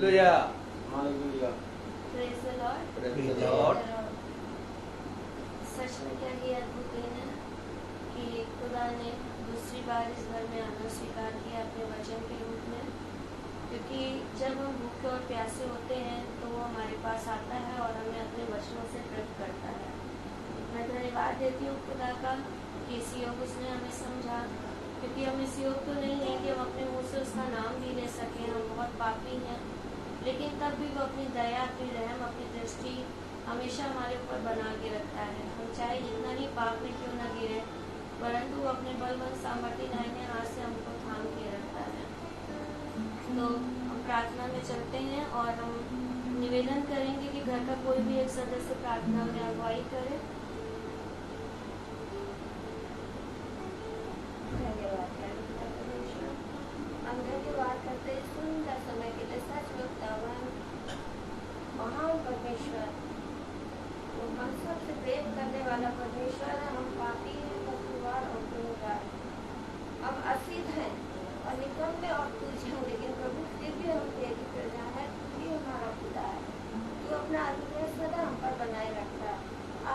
Hallelujah. Hallelujah. Praise the Lord. Praise the Lord. सच में क्या ही अद्भुत दिन है कि खुदा ने दूसरी बार इस घर में आना स्वीकार किया अपने वचन के रूप में, क्योंकि जब हम भूखे और प्यासे होते हैं तो वो हमारे पास आता है और हमें अपने वचनों से तृप्त करता है। मैं धन्यवाद देती हूँ खुदा का कि इस योग उसने हमें समझा, क्योंकि हम इस योग तो नहीं है कि हम अपने मुँह से उसका नाम भी ले सकें। हम बहुत पापी हैं, लेकिन तब भी वो अपनी दया, अपनी रहम, अपनी दृष्टि हमेशा हमारे ऊपर बना के रखता है। हम चाहे जितना ही पाप में क्यों न गिरे, परंतु वो अपने बलवंत सामर्थ्य दाहिने हाथ से हमको थाम के रखता है। तो हम प्रार्थना में चलते हैं और हम निवेदन करेंगे कि घर का कोई भी एक सदस्य प्रार्थना में अगुवाई करे। धन्यवाद परमेश्वर, हम धन्यवाद करते हैं सुंदर समय के लिए। सच में महान परमेश्वर, वो हम सबसे प्रेम करने वाला परमेश्वर है। हम पापी हैं, कसूरवार और गुनहगार, हम असिद्ध हैं और निकम्मे और तुच्छ हैं, लेकिन प्रभु फिर भी हम तेरी प्रजा है। तू ही हमारा खुदा है। तू अपना अनुग्रह सदा हम पर बनाए रखता है।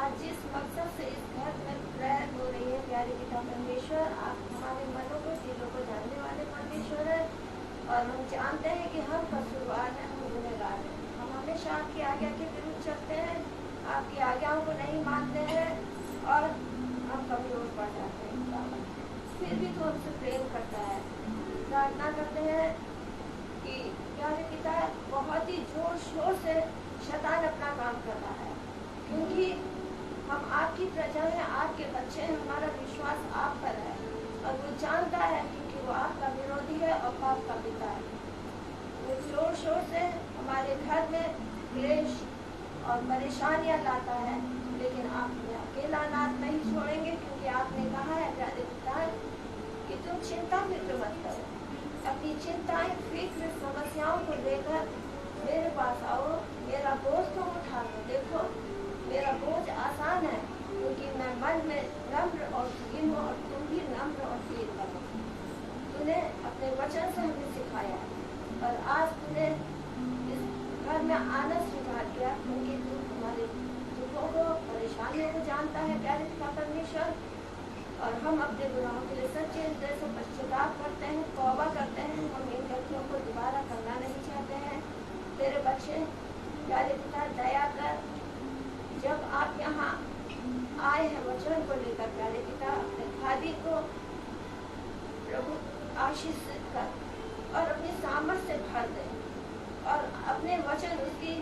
आज जिस मकसद से इस घर में प्रेयर हो रही है, प्यारे पिता परमेश्वर, आप हमारे मनों को, दिलों को जानने वाले परमेश्वर है, और हम जानते हैं कि हम कसूरवार हैं, हम गुनहगार हैं। हम हमेशा आपकी आज्ञा के विरुद्ध चलते हैं, आपकी आज्ञाओं को नहीं मानते हैं और हम कमजोर पड़ जाते हैं। फिर भी तो हमसे प्रेम करता है। प्रार्थना करते हैं कि प्यारे पिता, बहुत ही जोर शोर से शैतान अपना काम कर रहा है, क्योंकि हम आपकी प्रजा हैं, आपके बच्चे हैं। हमारा विश्वास आप पर है और वो जानता है, क्योंकि वो आपका विरोधी है और पाप का पिता है। वो जोर शोर से हमारे घर में क्लेश और परेशानियां लाता है, लेकिन आप हमें अकेला नाथ नहीं छोड़ेंगे, क्योंकि आपने कहा है प्यारे पिता कि तुम चिंता फिक्र मत करो। अपनी चिंताएं, फिक्र, समस्याओं को लेकर मेरे पास आओ, मेरा बोझ तुम उठा लो। देखो मेरा बोझ आसान है, क्योंकि मैं मन में नम्र और दीन हूँ और तुम भी नम्र और दीन बनो। तूने अपने वचन से हमें सिखाया और आज तूने इस घर में आना स्वीकार किया, क्योंकि तू हमारे दुखों को, परेशानियों को जानता है प्यारे पिता परमेश्वर। और हम अपने गुनाहों के लिए सच्चे हृदय से पश्चाताप करते हैं, तौबा करते हैं। हम इन गलतियों को दोबारा करना नहीं चाहते हैं। तेरे बच्चे प्यारे पिता दया कर, जब आप यहाँ आए हैं वचन को लेकर प्यारे पिता, अपने खादी को प्रभु आशीषित कर और अपनी सामर्थ से भर दे और अपने वचन उसकी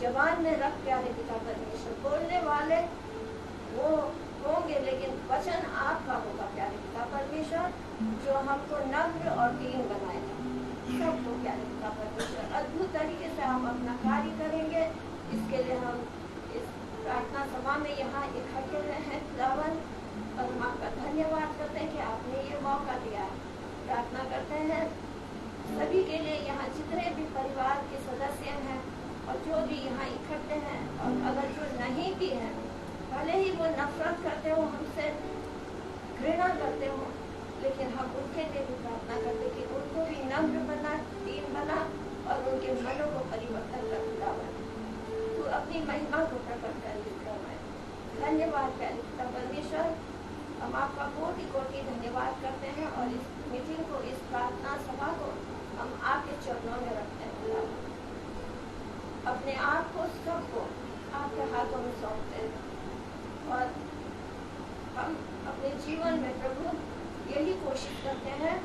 जबान में रख प्यारे पिता परमेश्वर। बोलने वाले वो होंगे, लेकिन वचन आपका होगा प्यारे पिता परमेश्वर, जो हमको नम्र और दीन बनाएगा। सबको प्यारे पिता परमेश्वर अद्भुत तरीके से हम अपना कार्य करेंगे। इसके लिए हम इस प्रार्थना सभा में यहाँ इकट्ठे हुए हैं खुदावन, और हम आपका धन्यवाद करते हैं कि आपने ये मौका दिया। प्रार्थना करते हैं सभी के लिए, यहाँ जितने भी परिवार के सदस्य हैं और जो भी यहाँ इकट्ठे हैं, और अगर जो नहीं भी हैं, भले ही वो नफरत करते हो, हमसे घृणा करते हो, लेकिन हम उनके लिए भी प्रार्थना करते कि उनको भी नम्र बना, दीन बना और उनके मनों को परिवर्तन कर खुदावन। तू अपनी महिमा को प्रकट कर धन्यवाद प्यारे पिता परमेश्वर। हम आपका कोटि कोटि धन्यवाद करते हैं और इस मीटिंग को, इस प्रार्थना सभा को हम आपके चरणों में रखते हैं। अपने आप को, सबको आपके हाथों में सौंपते हैं और हम अपने जीवन में प्रभु यही कोशिश करते हैं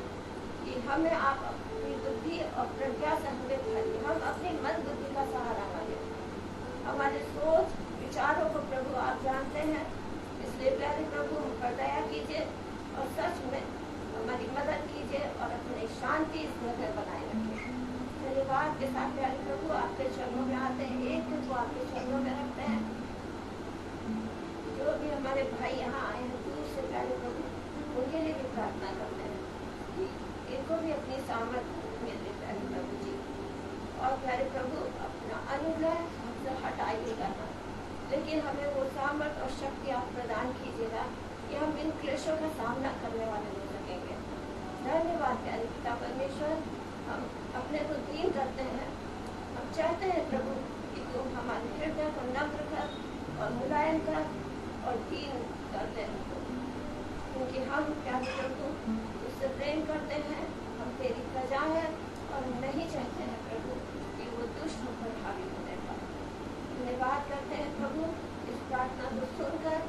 कि हमें आप अपनी बुद्धि और प्रज्ञा से हमें भरिए। हम अपनी मन बुद्धि का सहारा न लें। हमारे सोच विचारों को प्रभु आप जानते हैं, इसलिए प्यारे प्रभु हम पर दया कीजिए और सच में हमारी मदद कीजिए और अपनी शांति इस घर में बनाए रखिए। धन्यवाद के साथ प्यारे प्रभु आपके चरणों में आते हैं, एक दिन को आपके चरणों में रखते हैं। जो भी हमारे भाई यहाँ आए हैं दूर से प्यारे प्रभु, उनके लिए भी प्रार्थना करते हैं कि इनको भी अपनी सामर्थ्य मिले प्यारे प्रभु जी। और प्यारे प्रभु अपना अनुग्रह हमसे हटाइएगा ना, लेकिन हमें वो सामर्थ्य और शक्ति आप प्रदान कीजिएगा कि हम इन क्लेशों का सामना करने वाले हो सकेंगे। धन्यवाद प्यारे पिता परमेश्वर। हम अपने को दीन करते हैं हैं प्रभु कि तुम हमारे हृदय को नम्र कर और मुलायम कर और दीन कर दे, क्योंकि हम प्यारे प्रभु उससे प्रेम करते हैं, हम तेरी प्रजा है और नहीं चाहते हैं प्रभु कि वो दुष्ट होकर हावी होने पाए। धन्यवाद करते हैं प्रभु इस प्रार्थना को सुनकर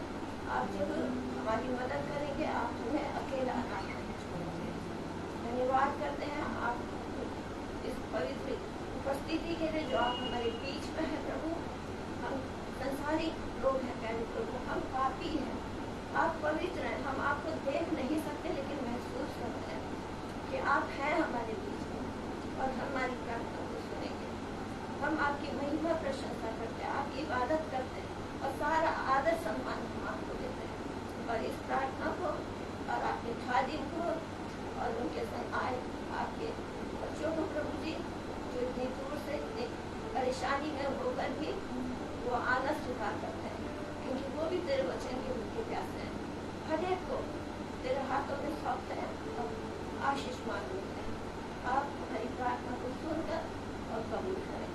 आप जरूर हमारी मदद करेंगे, आप हमें अकेला ना छोड़ेंगे। धन्यवाद करते हैं आप इस पवित्र उपस्थिति के लिए जो आप हमारे बीच में है प्रभु। हम संसारी लोग हैं प्यारे प्रभु, हम पापी हैं, आप पवित्र हैं, हम आपको देख नहीं सकते लेकिन महसूस करते हैं कि आप हैं हमारे बीच में और हमारी प्रार्थना को सुनेंगे। हम आपकी महिमा प्रशंसा करते हैं, आपकी इबादत करते हैं और सारा आदर सम्मान हम आपको देते हैं। और इस प्रार्थना को और आपके खादिम को और उनके संग आए आपके बच्चों को प्रभु जी जो इतनी दूर से इतनी परेशानी में होकर भी वो आना स्वीकार करते हैं, क्योंकि वो भी तेरे वचन के भूखे प्यासे हैं। हर एक को तेरे हाथों में सौंपते हैं और आशीष मांगते हैं। आप हमारी प्रार्थना को सुनकर और कबूल करें।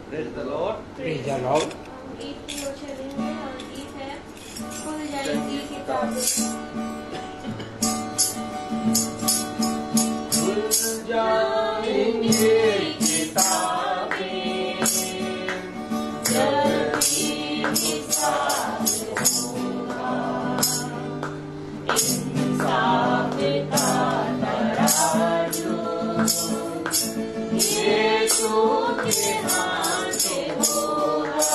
Praise the Lord. Praise the Lord. हम गीत की ओर चलेंगे और गीत है खुल जाएगी किताबें। खुल जाएंगे किताबें, जब हिसाब होगा, इंसाफ का तराजू यीशु के हाथ होगा।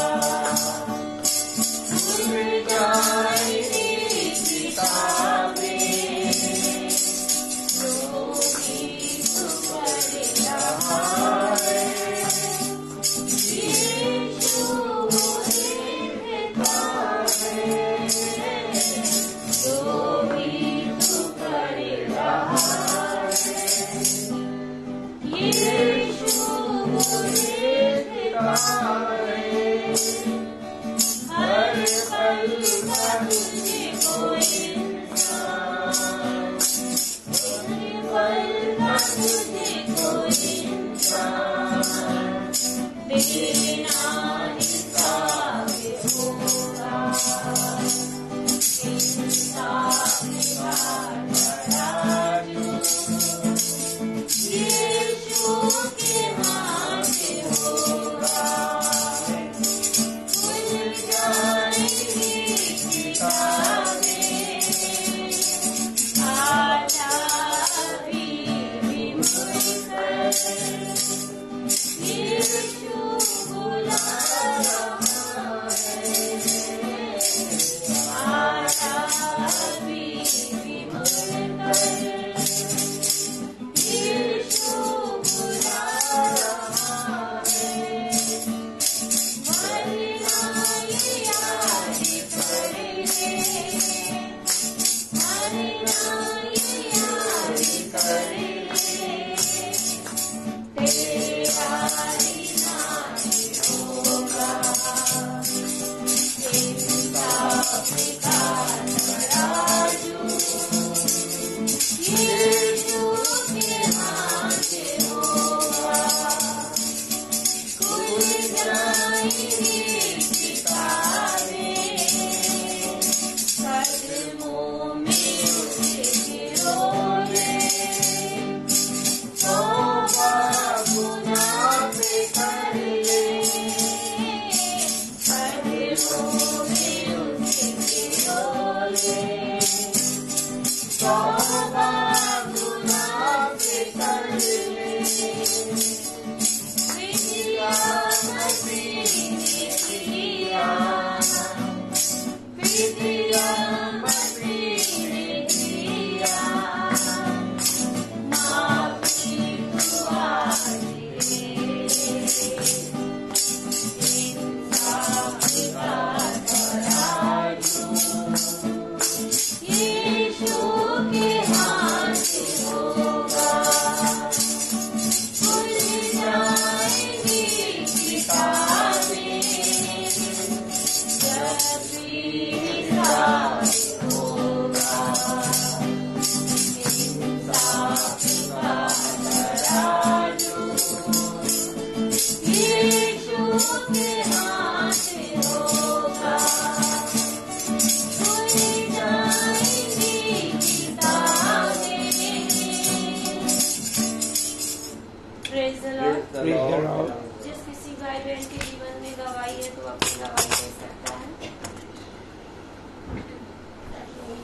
खुल जाएंगी किताबें, जो भी तू पढ़ रहा है, यीशु मुझे देता है। जो भी तू पढ़ रहा है, यीशु मुझे देता है। हर पल का तुझको इंसान, हर पल का तुझको इंसान, देना हिसाब होगा। इंसाफ का तराजू यीशु के हाथ होगा। खुल जाएंगी किताबें, आजा अभी मुड़कर, यीशु बुला रहा praise the Praise Lord. the Lord. जिस किसी भाई बहन के जीवन में गवाही है तो अपनी गवाही दे सकता है।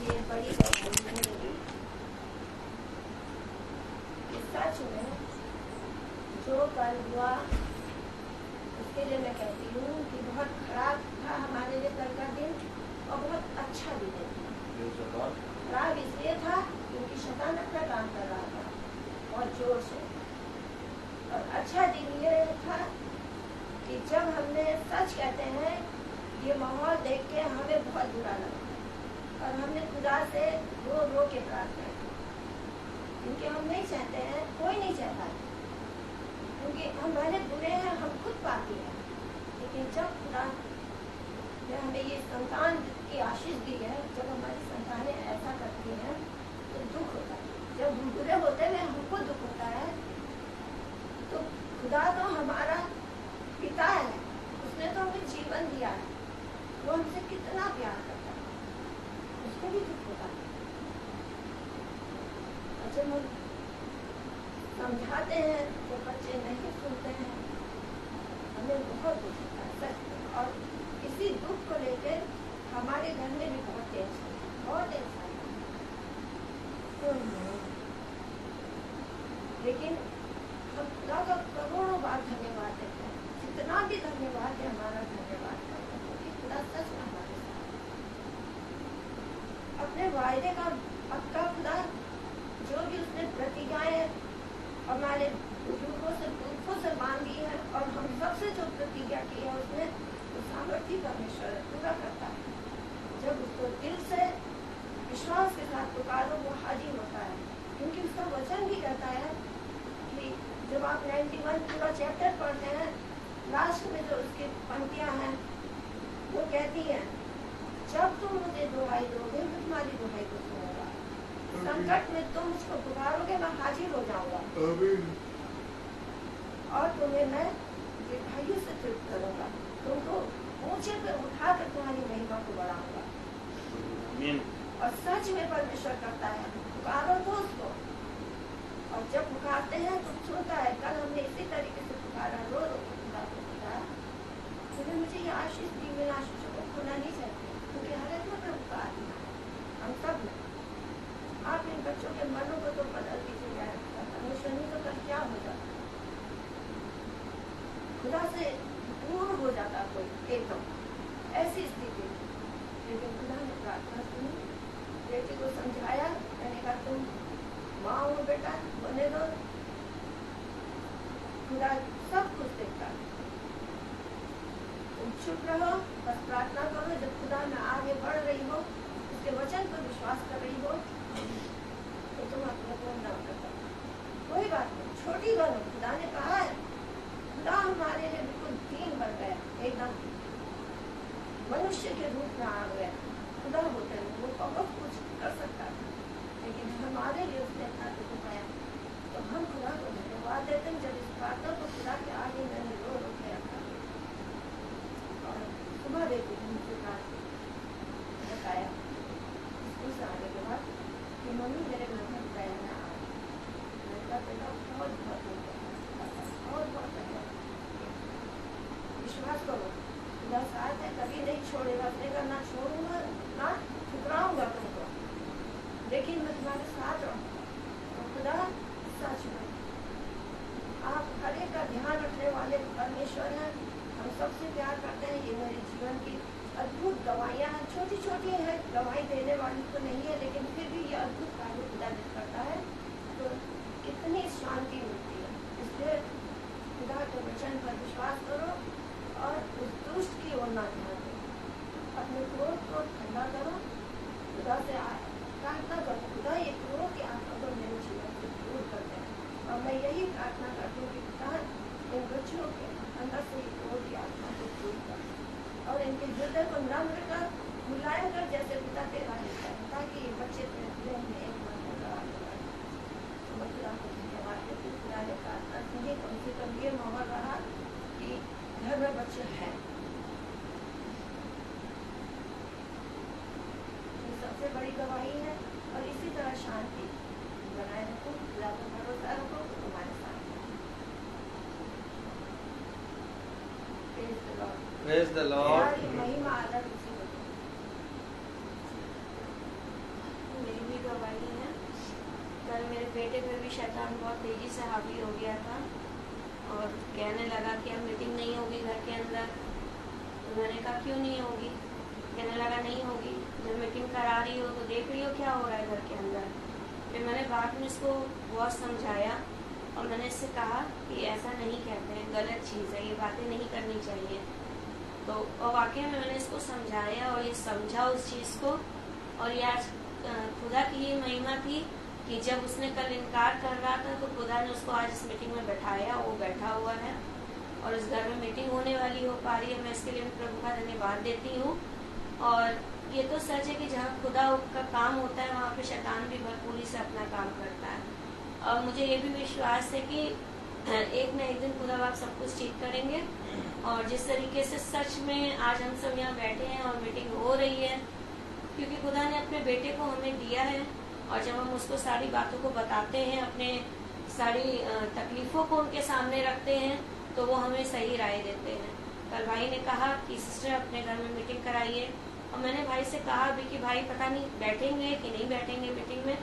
ये बड़ी गवाही है मेरी। सच में जो कल हुआ उसके लिए मैं कहती हूँ कि बहुत खराब था हमारे लिए कल का दिन और बहुत अच्छा भी दिन था। Praise the Lord. खराब इसलिए था क्योंकि शैतान अपना काम कर रहा था बहुत जोर से, और अच्छा दिन ये था कि जब हमने सच कहते हैं ये माहौल देख के हमें बहुत बुरा लगा और हमने खुदा से रो रो के प्रार्थना की, क्योंकि हम नहीं चाहते हैं, कोई नहीं चाहता है, क्योंकि हम भले बुरे हैं, हम खुद पापी हैं, लेकिन जब खुदा ने हमें ये संतान की आशीष दी है, जब हमारी संतानें ऐसा करती हैं तो दुख होता है। जब हम बुरे होते हुए हमको दुख होता है तो खुदा तो हमारा पिता है, उसने तो हमें जीवन दिया है, वो हमसे कितना प्यार करता है, उसको भी दुख होता है। और जब हम समझाते हैं तो बच्चे नहीं सुनते हैं, हमें बहुत दुख होता है सच में। और इसी दुख को लेकर हमारे घर में भी बहुत टेंशन है, बहुत टेंशन है। लेकिन हम खुदा का करोड़ों बार धन्यवाद देते हैं, जितना भी धन्यवाद है हमारा धन्यवाद करते हैं, क्योंकि खुदा सच में हमारे साथ अपने वायदे का पक्का खुदा, जो भी उसने प्रतिज्ञाएं हमारे बुजुर्गों से मांगी है और हम सबसे जो प्रतिज्ञा की है उसने सामर्थ्य परमेश्वर पूरा करता है। जब उसको दिल से विश्वास के साथ पुकारो वो हाजिर होता है, क्योंकि उसका वचन भी कहता है कि जब आप 91 पूरा चैप्टर पढ़ते हैं, लास्ट में जो उसकी पंक्तियां हैं वो कहती हैं, जब तुम मुझे दुहाई दोगे मैं तुम्हारी दुहाई को सुनूंगा, संकट में तुम मुझको पुकारोगे मैं हाजिर हो जाऊंगा और तुम्हें मैं दीर्घायु से तृप्त करूंगा, तुमको ऊंचे पे उठाकर तुम्हारी महिमा को बढ़ाऊंगा। और सच में परमेश्वर करता है, पुकारो तो उसको, और जब पुकारते हैं तो सुनता है। कल हमने इसी तरीके से पुकारा, रो रो खुदा को पुकारा, तो मुझे ये आशीष दी, मैं आशीषों को खोना नहीं चाहती, क्योंकि हर एक में पुकार हम सब में। आप इन बच्चों के मनों को तो बदल दीजिएगा, परमेश्वर नहीं तो कल क्या हो जाता, खुदा से दूर हो जाता कोई एकदम ऐसी स्थिति। लेकिन खुदा ने प्रार्थना सुनी, बेटी को समझाया, मैंने कहा तुम माँ हो बेटा, होने दो, खुदा सब कुछ देखता है, तुम चुप रहो, बस प्रार्थना करो। जब खुदा में आगे बढ़ रही हो, उसके वचन पर विश्वास कर रही हो, तो तुम अपने को न करो, कोई बात नहीं, छोटी बनो। खुदा ने कहा है, खुदा हमारे लिए बिल्कुल दीन बन गया, एकदम मनुष्य के रूप में आ गया। खुदा होते हैं, वो बहुत कुछ कर सकता है, लेकिन हमारे लिए उसने इतना कुछ पाया, तो हम खुदा को धन्यवाद देते हैं। जब इस प्रार्थना को खुदा के आगे मैंने रो रो के रखा और सुबह बेटी मुझसे बताया स्कूल से आने के बाद कि मम्मी मेरे घर में पैर आ बेटा बहुत बहुत विश्वास करो, खुदा साथ है, कभी नहीं छोड़ेगा, अपने ना छोड़ूंगा ना ठुकराऊंगा तुमको, लेकिन मैं तुम्हारे साथ रहूंगा। तो खुदा सच में आप हर एक का ध्यान रखने वाले परमेश्वर हैं, हम सबसे प्यार करते हैं। ये मेरे जीवन की अद्भुत गवाहियाँ हैं, छोटी छोटी है, गवाही देने वाली तो नहीं है, लेकिन फिर भी ये अद्भुत कार्य खुदा जब करता है तो कितनी शांति मिलती है। इसलिए खुदा के वचन पर विश्वास करो और उस दुष्ट की ओर ना ध्यान दो, अपने क्रोध को ठंडा करो, खुदा से प्रार्थना करो, खुदा ये क्रोध की आत्मा को मेरे जीवन से दूर कर दे। और मैं यही प्रार्थना करती हूँ कि खुदा इन बच्चों के अंदर से क्रोध की आत्मा को दूर कर और इनके हृदय को नम्र कर, मुलायम कर, जैसे पिता तेरा हृदय है, ताकि ये बच्चे तेरे प्रेम में एक मन होकर आगे बढ़े। तो मैं खुदा को धन्यवाद देती हूँ, खुदा ने प्रार्थना सुनी, कम से कम ये माहौल रहा कि घर में बच्चे हैं। ये सबसे बड़ी गवाही है। और इसी तरह शांति बनाए रखो, खुदा पर भरोसा रखो, तो तुम्हारे साथ है। Praise the Lord. महिमा आदर उसी को दो। मेरी भी गवाही है। कल मेरे बेटे पे भी शैतान बहुत तेजी से हावी हो गया था और कहने लगा कि अब मीटिंग नहीं होगी घर के अंदर। तो मैंने कहा क्यों नहीं होगी? कहने लगा नहीं होगी। जब मीटिंग करा रही हो तो देख रही हो क्या हो रहा है घर के अंदर। फिर मैंने बाद में इसको बहुत समझाया और मैंने इससे कहा कि ऐसा नहीं कहते हैं, गलत चीज़ है, ये बातें नहीं करनी चाहिए। तो और वाकई में मैंने इसको समझाया और ये समझा उस चीज़ को। और ये आज खुदा की ये महिमा थी कि जब उसने कल इनकार कर रहा था तो खुदा ने उसको आज इस मीटिंग में बैठाया। वो बैठा हुआ है और इस घर में मीटिंग होने वाली हो पा रही है। मैं इसके लिए प्रभु का धन्यवाद देती हूँ। और ये तो सच है कि जहाँ खुदा का काम होता है वहाँ पे शैतान भी भरपूरी से अपना काम करता है। और मुझे ये भी विश्वास है कि एक न एक दिन खुदा बाप सब कुछ ठीक करेंगे। और जिस तरीके से सच में आज हम सब यहाँ बैठे हैं और मीटिंग हो रही है, क्योंकि खुदा ने अपने बेटे को हमें दिया है। और जब हम उसको सारी बातों को बताते हैं, अपने सारी तकलीफों को उनके सामने रखते हैं, तो वो हमें सही राय देते हैं। कल भाई ने कहा कि सिस्टर अपने घर में मीटिंग कराइए, और मैंने भाई से कहा भी कि भाई पता नहीं बैठेंगे कि नहीं बैठेंगे मीटिंग में।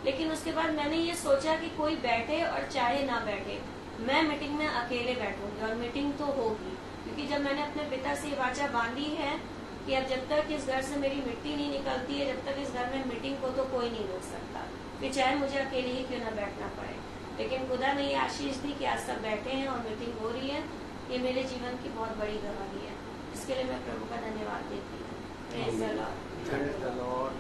लेकिन उसके बाद मैंने ये सोचा कि कोई बैठे और चाहे ना बैठे, मैं मीटिंग में अकेले बैठूंगी और मीटिंग तो होगी। क्योंकि जब मैंने अपने पिता से ये वाचा बांधी है कि अब जब तक इस घर से मेरी मिट्टी नहीं निकलती है, जब तक इस घर में मीटिंग को तो कोई नहीं रोक सकता, फिर चाहे मुझे अकेले ही क्यों ना बैठना पड़े। लेकिन खुदा ने ये आशीष दी कि आज सब बैठे हैं और मीटिंग हो रही है। ये मेरे जीवन की बहुत बड़ी गवाही है। इसके लिए मैं प्रभु का धन्यवाद देती हूँ। Praise the Lord. Praise the Lord.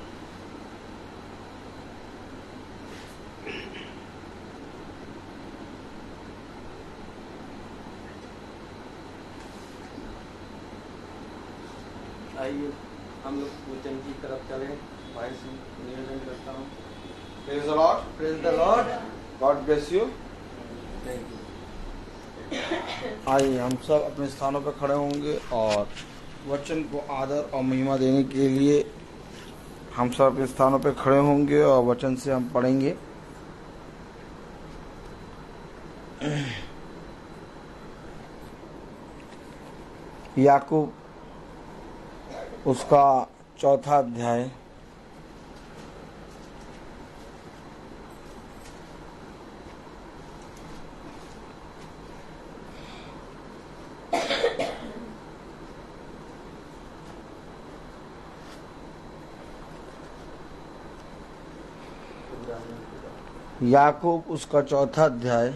आइए हम लोग पूजन की तरफ चले। भाई से निवेदन करता हूँ। Praise the Lord. Praise the Lord. God bless you. Thank you. आइए हम सब अपने स्थानों पर खड़े होंगे और वचन को आदर और महिमा देने के लिए हम सब अपने स्थानों पर खड़े होंगे और वचन से हम पढ़ेंगे। याकूब उसका 4था अध्याय याकूब उसका 4था अध्याय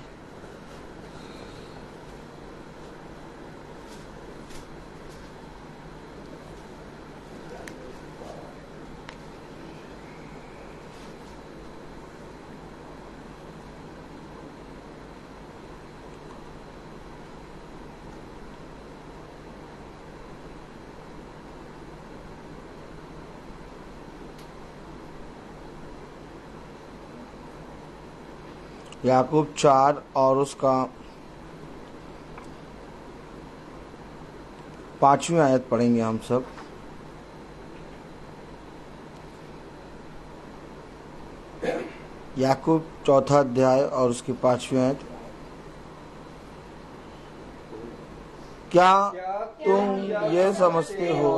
याकूब 4 और उसका 5वीं आयत पढ़ेंगे हम सब। याकूब 4था अध्याय और उसकी 5वीं आयत। क्या तुम ये समझते हो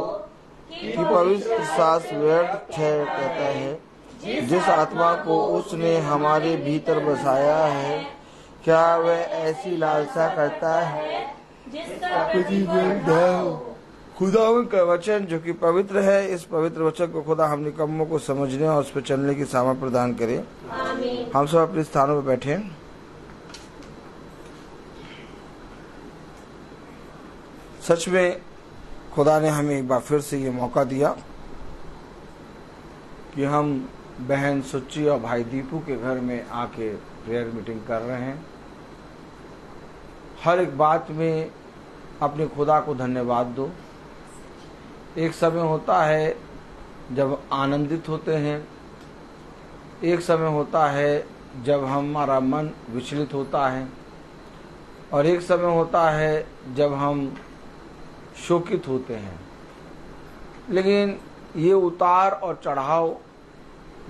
कि पवित्र शास्त्र व्यर्थ कहता है जिस आत्मा को उसने हमारे भीतर बसाया है, क्या वह ऐसी लालसा करता है खुदा का वचन जो कि पवित्र है। इस पवित्र वचन को खुदा हम निकम्मों को समझने और उस पर चलने की सामर्थ प्रदान करे। हम सब अपने स्थानों पर बैठे। सच में खुदा ने हमें एक बार फिर से ये मौका दिया कि हम बहन सुच्ची और भाई दीपू के घर में आके प्रेयर मीटिंग कर रहे हैं। हर एक बात में अपने खुदा को धन्यवाद दो। एक समय होता है जब आनंदित होते हैं, एक समय होता है जब हमारा मन विचलित होता है, और एक समय होता है जब हम शोकित होते हैं। लेकिन ये उतार और चढ़ाव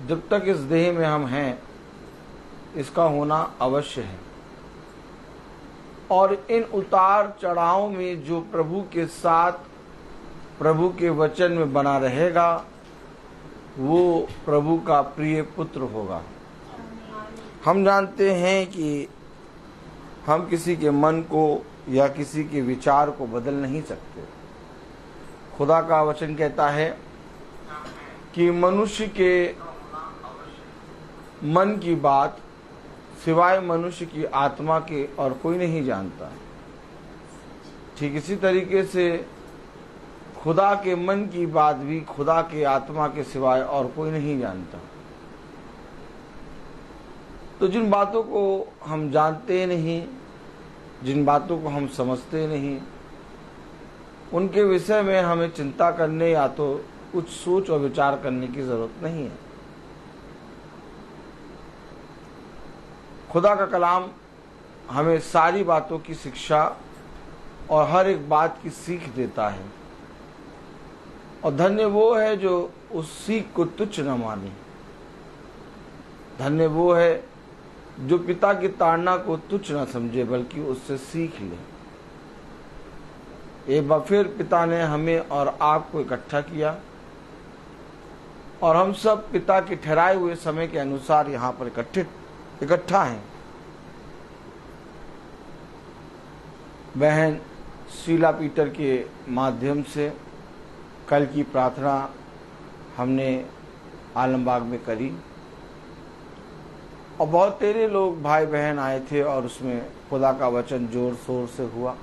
जब तक इस देह में हम हैं, इसका होना अवश्य है। और इन उतार चढ़ाव में जो प्रभु के साथ प्रभु के वचन में बना रहेगा वो प्रभु का प्रिय पुत्र होगा। हम जानते हैं कि हम किसी के मन को या किसी के विचार को बदल नहीं सकते। खुदा का वचन कहता है कि मनुष्य के मन की बात सिवाय मनुष्य की आत्मा के और कोई नहीं जानता। ठीक इसी तरीके से खुदा के मन की बात भी खुदा के आत्मा के सिवाय और कोई नहीं जानता। तो जिन बातों को हम जानते नहीं, जिन बातों को हम समझते नहीं, उनके विषय में हमें चिंता करने या तो कुछ सोच और विचार करने की जरूरत नहीं है। खुदा का कलाम हमें सारी बातों की शिक्षा और हर एक बात की सीख देता है, और धन्य वो है जो उस सीख को तुच्छ न माने। धन्य वो है जो पिता की ताड़ना को तुच्छ न समझे बल्कि उससे सीख ले। एक बार फिर पिता ने हमें और आपको इकट्ठा किया और हम सब पिता के ठहराए हुए समय के अनुसार यहाँ पर इकट्ठा हैं। बहन शीला पीटर के माध्यम से कल की प्रार्थना हमने आलमबाग में करी और बहुत तेरे लोग भाई बहन आए थे और उसमें खुदा का वचन जोर शोर से हुआ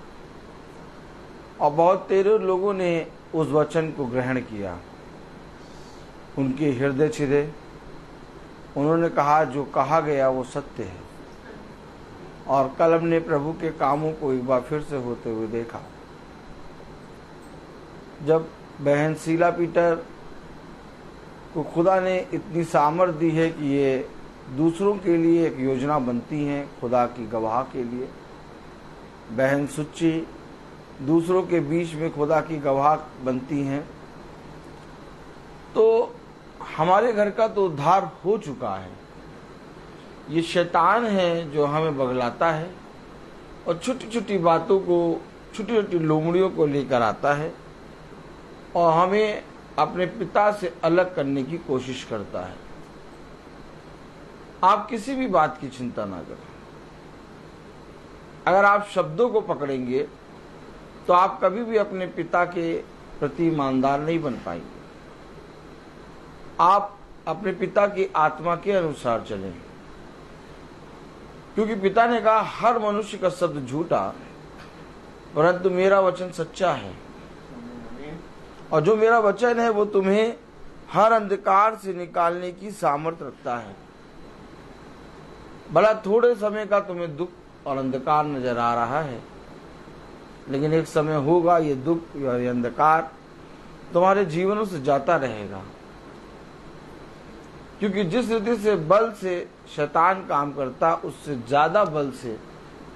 और बहुत तेरे लोगों ने उस वचन को ग्रहण किया। उनके हृदय छिदे, उन्होंने कहा जो कहा गया वो सत्य है। और कल हमने प्रभु के कामों को एक बार फिर से होते हुए देखा। जब बहन शीला पीटर को खुदा ने इतनी सामर्थ दी है कि ये दूसरों के लिए एक योजना बनती हैं, खुदा की गवाह के लिए। बहन सुच्ची दूसरों के बीच में खुदा की गवाह बनती हैं। तो हमारे घर का तो उद्धार हो चुका है। ये शैतान है जो हमें बगलाता है और छोटी छोटी बातों को, छोटी छोटी लोमड़ियों को लेकर आता है और हमें अपने पिता से अलग करने की कोशिश करता है। आप किसी भी बात की चिंता ना करें। अगर आप शब्दों को पकड़ेंगे तो आप कभी भी अपने पिता के प्रति ईमानदार नहीं बन पाएंगे। आप अपने पिता की आत्मा के अनुसार चलें, क्योंकि पिता ने कहा हर मनुष्य का शब्द झूठा परंतु मेरा वचन सच्चा है, और जो मेरा वचन है वो तुम्हें हर अंधकार से निकालने की सामर्थ्य रखता है। भला थोड़े समय का तुम्हें दुख और अंधकार नजर आ रहा है, लेकिन एक समय होगा ये दुख और ये अंधकार तुम्हारे जीवनों से जाता रहेगा। क्योंकि जिस रीति से बल से शैतान काम करता उससे ज्यादा बल से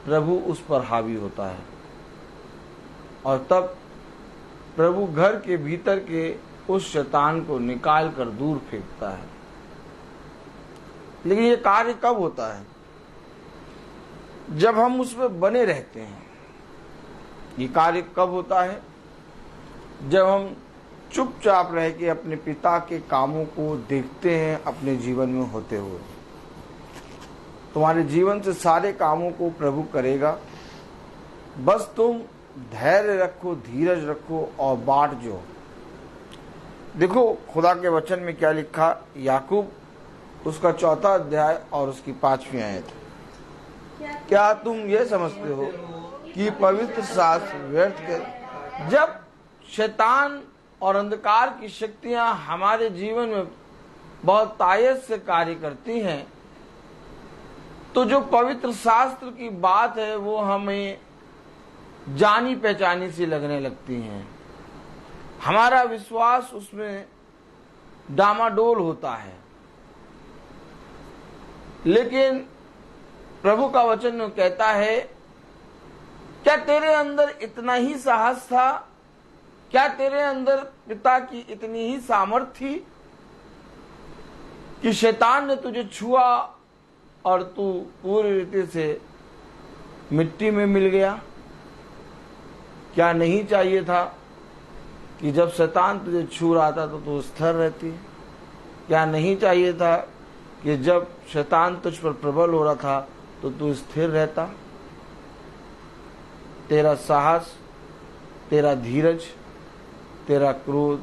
प्रभु उस पर हावी होता है, और तब प्रभु घर के भीतर के उस शैतान को निकाल कर दूर फेंकता है। लेकिन ये कार्य कब होता है? जब हम उसमें बने रहते हैं। ये कार्य कब होता है? जब हम चुपचाप रह के अपने पिता के कामों को देखते हैं अपने जीवन में होते हुए। तुम्हारे जीवन से सारे कामों को प्रभु करेगा, बस तुम धैर्य रखो, धीरज रखो और बाट जो। देखो खुदा के वचन में क्या लिखा, याकूब उसका 4 अध्याय और उसकी 5वीं आयत। क्या तुम ये समझते हो कि पवित्र शास्त्र व्यर्थ कर? जब शैतान और अंधकार की शक्तियां हमारे जीवन में बहुत तायत से कार्य करती हैं, तो जो पवित्र शास्त्र की बात है वो हमें जानी पहचानी सी लगने लगती हैं। हमारा विश्वास उसमें डामाडोल होता है। लेकिन प्रभु का वचन कहता है, क्या तेरे अंदर इतना ही साहस था? क्या तेरे अंदर पिता की इतनी ही सामर्थ थी कि शैतान ने तुझे छुआ और तू पूरी रीति से मिट्टी में मिल गया। क्या नहीं चाहिए था कि जब शैतान तुझे छू रहा था तो तू स्थिर रहती? क्या नहीं चाहिए था कि जब शैतान तुझ पर प्रबल हो रहा था तो तू स्थिर रहता? तेरा साहस, तेरा धीरज, तेरा क्रोध,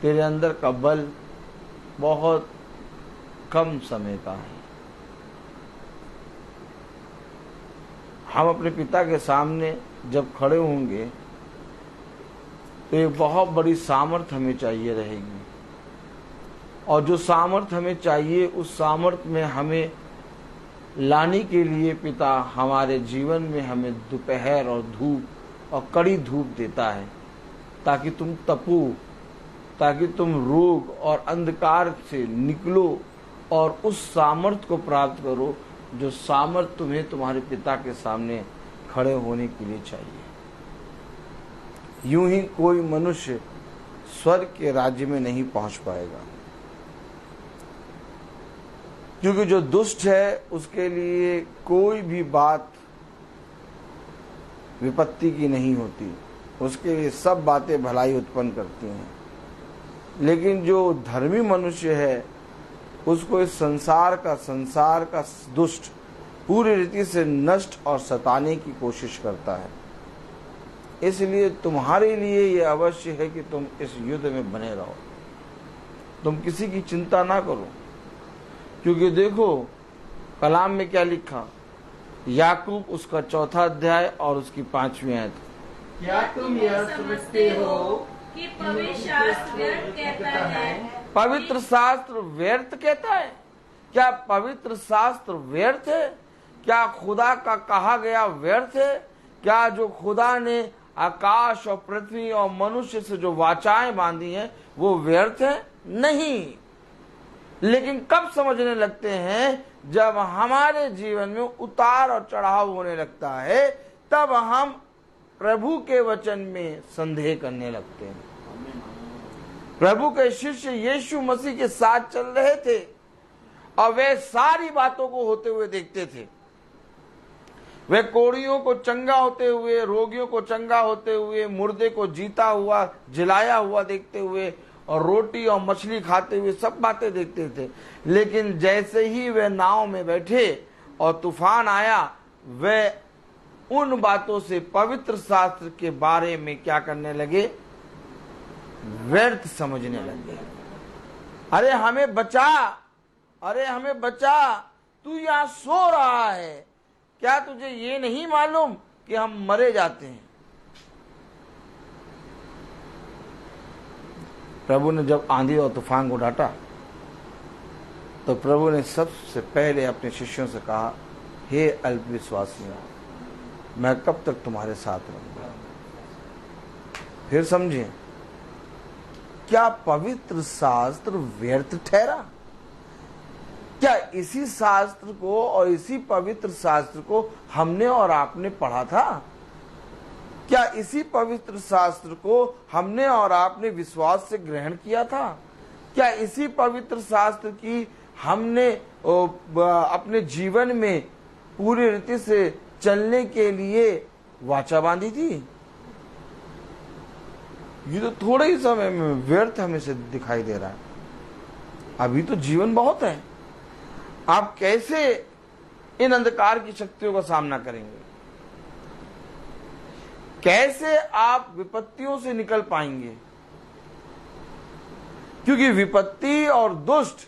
तेरे अंदर का बल बहुत कम समय का है। हम अपने पिता के सामने जब खड़े होंगे तो एक बहुत बड़ी सामर्थ्य हमें चाहिए रहेगी, और जो सामर्थ्य हमें चाहिए उस सामर्थ्य में हमें लाने के लिए पिता हमारे जीवन में हमें दोपहर और धूप और कड़ी धूप देता है, ताकि तुम तपो, ताकि तुम रोग और अंधकार से निकलो और उस सामर्थ्य को प्राप्त करो जो सामर्थ्य तुम्हें तुम्हारे पिता के सामने खड़े होने के लिए चाहिए। यूं ही कोई मनुष्य स्वर्ग के राज्य में नहीं पहुंच पाएगा, क्योंकि जो दुष्ट है उसके लिए कोई भी बात विपत्ति की नहीं होती, उसके लिए सब बातें भलाई उत्पन्न करती हैं। लेकिन जो धर्मी मनुष्य है उसको इस संसार का दुष्ट पूरी रीति से नष्ट और सताने की कोशिश करता है। इसलिए तुम्हारे लिए यह अवश्य है कि तुम इस युद्ध में बने रहो, तुम किसी की चिंता ना करो। क्योंकि देखो कलाम में क्या लिखा, याकूब उसका 4 अध्याय और उसकी 5वीं आयत। क्या तुम यह समझते हो कि पवित्र शास्त्र व्यर्थ कहता है? पवित्र शास्त्र व्यर्थ कहता है? क्या पवित्र शास्त्र व्यर्थ है? क्या खुदा का कहा गया व्यर्थ है? क्या जो खुदा ने आकाश और पृथ्वी और मनुष्य से जो वाचाएं बांधी हैं वो व्यर्थ है? नहीं। लेकिन कब समझने लगते हैं? जब हमारे जीवन में उतार और चढ़ाव होने लगता है, तब हम प्रभु के वचन में संदेह करने लगते हैं। प्रभु के शिष्य यीशु मसीह के साथ चल रहे थे और वे सारी बातों को होते हुए देखते थे। वे कोढ़ियों को चंगा होते हुए, रोगियों को चंगा होते हुए, मुर्दे को जीता हुआ, जिलाया हुआ देखते हुए और रोटी और मछली खाते हुए सब बातें देखते थे। लेकिन जैसे ही वे नाव में बैठे और तूफान आया, वे उन बातों से पवित्र शास्त्र के बारे में क्या करने लगे? व्यर्थ समझने लगे। अरे हमें बचा, अरे हमें बचा, तू यहां सो रहा है, क्या तुझे ये नहीं मालूम कि हम मरे जाते हैं? प्रभु ने जब आंधी और तूफान को डांटा तो प्रभु ने सबसे पहले अपने शिष्यों से कहा, हे अल्पविश्वासियों, मैं कब तक तुम्हारे साथ रहूंगा? फिर समझिए, क्या पवित्र शास्त्र व्यर्थ ठहरा? क्या इसी शास्त्र को और इसी पवित्र शास्त्र को हमने और आपने पढ़ा था? क्या इसी पवित्र शास्त्र को हमने और आपने विश्वास से ग्रहण किया था? क्या इसी पवित्र शास्त्र की हमने अपने जीवन में पूरी रीति से चलने के लिए वाचा बांधी थी? ये तो थोड़े ही समय में व्यर्थ हमें से दिखाई दे रहा है। अभी तो जीवन बहुत है। आप कैसे इन अंधकार की शक्तियों का सामना करेंगे? कैसे आप विपत्तियों से निकल पाएंगे? क्योंकि विपत्ति और दुष्ट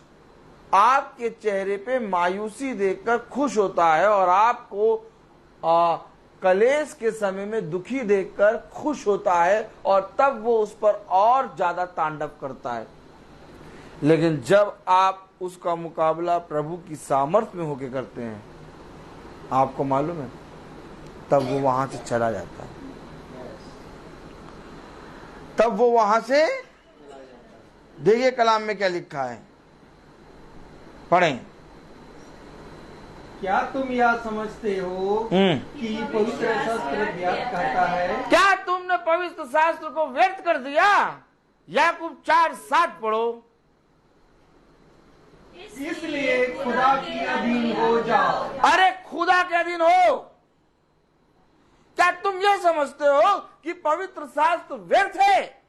आपके चेहरे पे मायूसी देखकर खुश होता है और आपको कलेश के समय में दुखी देखकर खुश होता है, और तब वो उस पर और ज्यादा तांडव करता है। लेकिन जब आप उसका मुकाबला प्रभु की सामर्थ्य में होकर करते हैं, आपको मालूम है, तब वो वहां से चला जाता है। तब वो वहां से, देखिए कलाम में क्या लिखा है, पढ़ें। क्या तुम यह समझते हो कि पवित्र शास्त्र व्यर्थ कहता है? क्या तुमने पवित्र शास्त्र को व्यर्थ कर दिया? याकूब 4:7 पढ़ो। इसलिए खुदा के अधीन हो जाओ। अरे खुदा के अधीन हो। ये समझते हो कि पवित्र शास्त्र व्यर्थ है,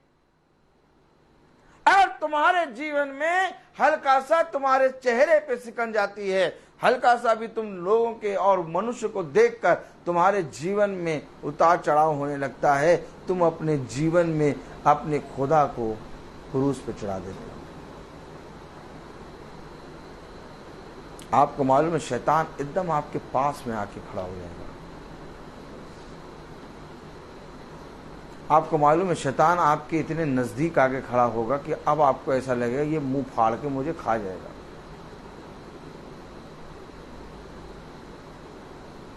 और तुम्हारे जीवन में हल्का सा तुम्हारे चेहरे पे सिकन जाती है, हल्का सा भी तुम लोगों के और मनुष्य को देखकर तुम्हारे जीवन में उतार चढ़ाव होने लगता है, तुम अपने जीवन में अपने खुदा को क्रूस पे चढ़ा देते हो। आपको मालूम है शैतान एकदम आपके पास में आके खड़ा हो जाएगा। आपको मालूम है शैतान आपके इतने नजदीक आके खड़ा होगा कि अब आपको ऐसा लगेगा ये मुंह फाड़ के मुझे खा जाएगा।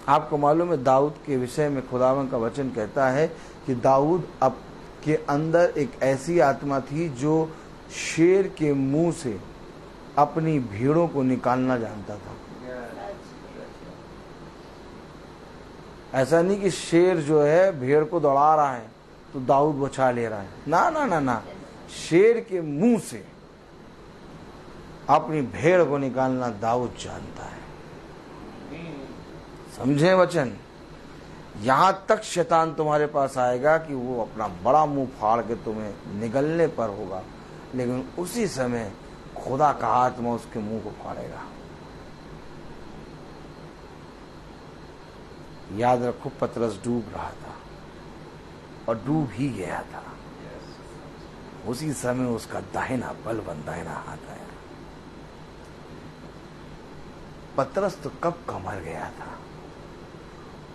आपको मालूम है दाऊद के विषय में खुदावंद का वचन कहता है कि दाऊद अब के अंदर एक ऐसी आत्मा थी जो शेर के मुंह से अपनी भीड़ों को निकालना जानता था। ऐसा नहीं कि शेर जो है भेड़ को दौड़ा रहा है तो दाऊद बचा ले रहा है, ना ना ना ना, शेर के मुंह से अपनी भेड़ को निकालना दाऊद जानता है। समझे वचन? यहां तक शैतान तुम्हारे पास आएगा कि वो अपना बड़ा मुंह फाड़ के तुम्हें निगलने पर होगा, लेकिन उसी समय खुदा का आत्मा उसके मुंह को फाड़ेगा। याद रखो पतरस डूब रहा था और डूब ही गया था। उसी समय उसका दाहिना बलवंत दाहिना हाथ आया। पतरस तो कब का मर गया था,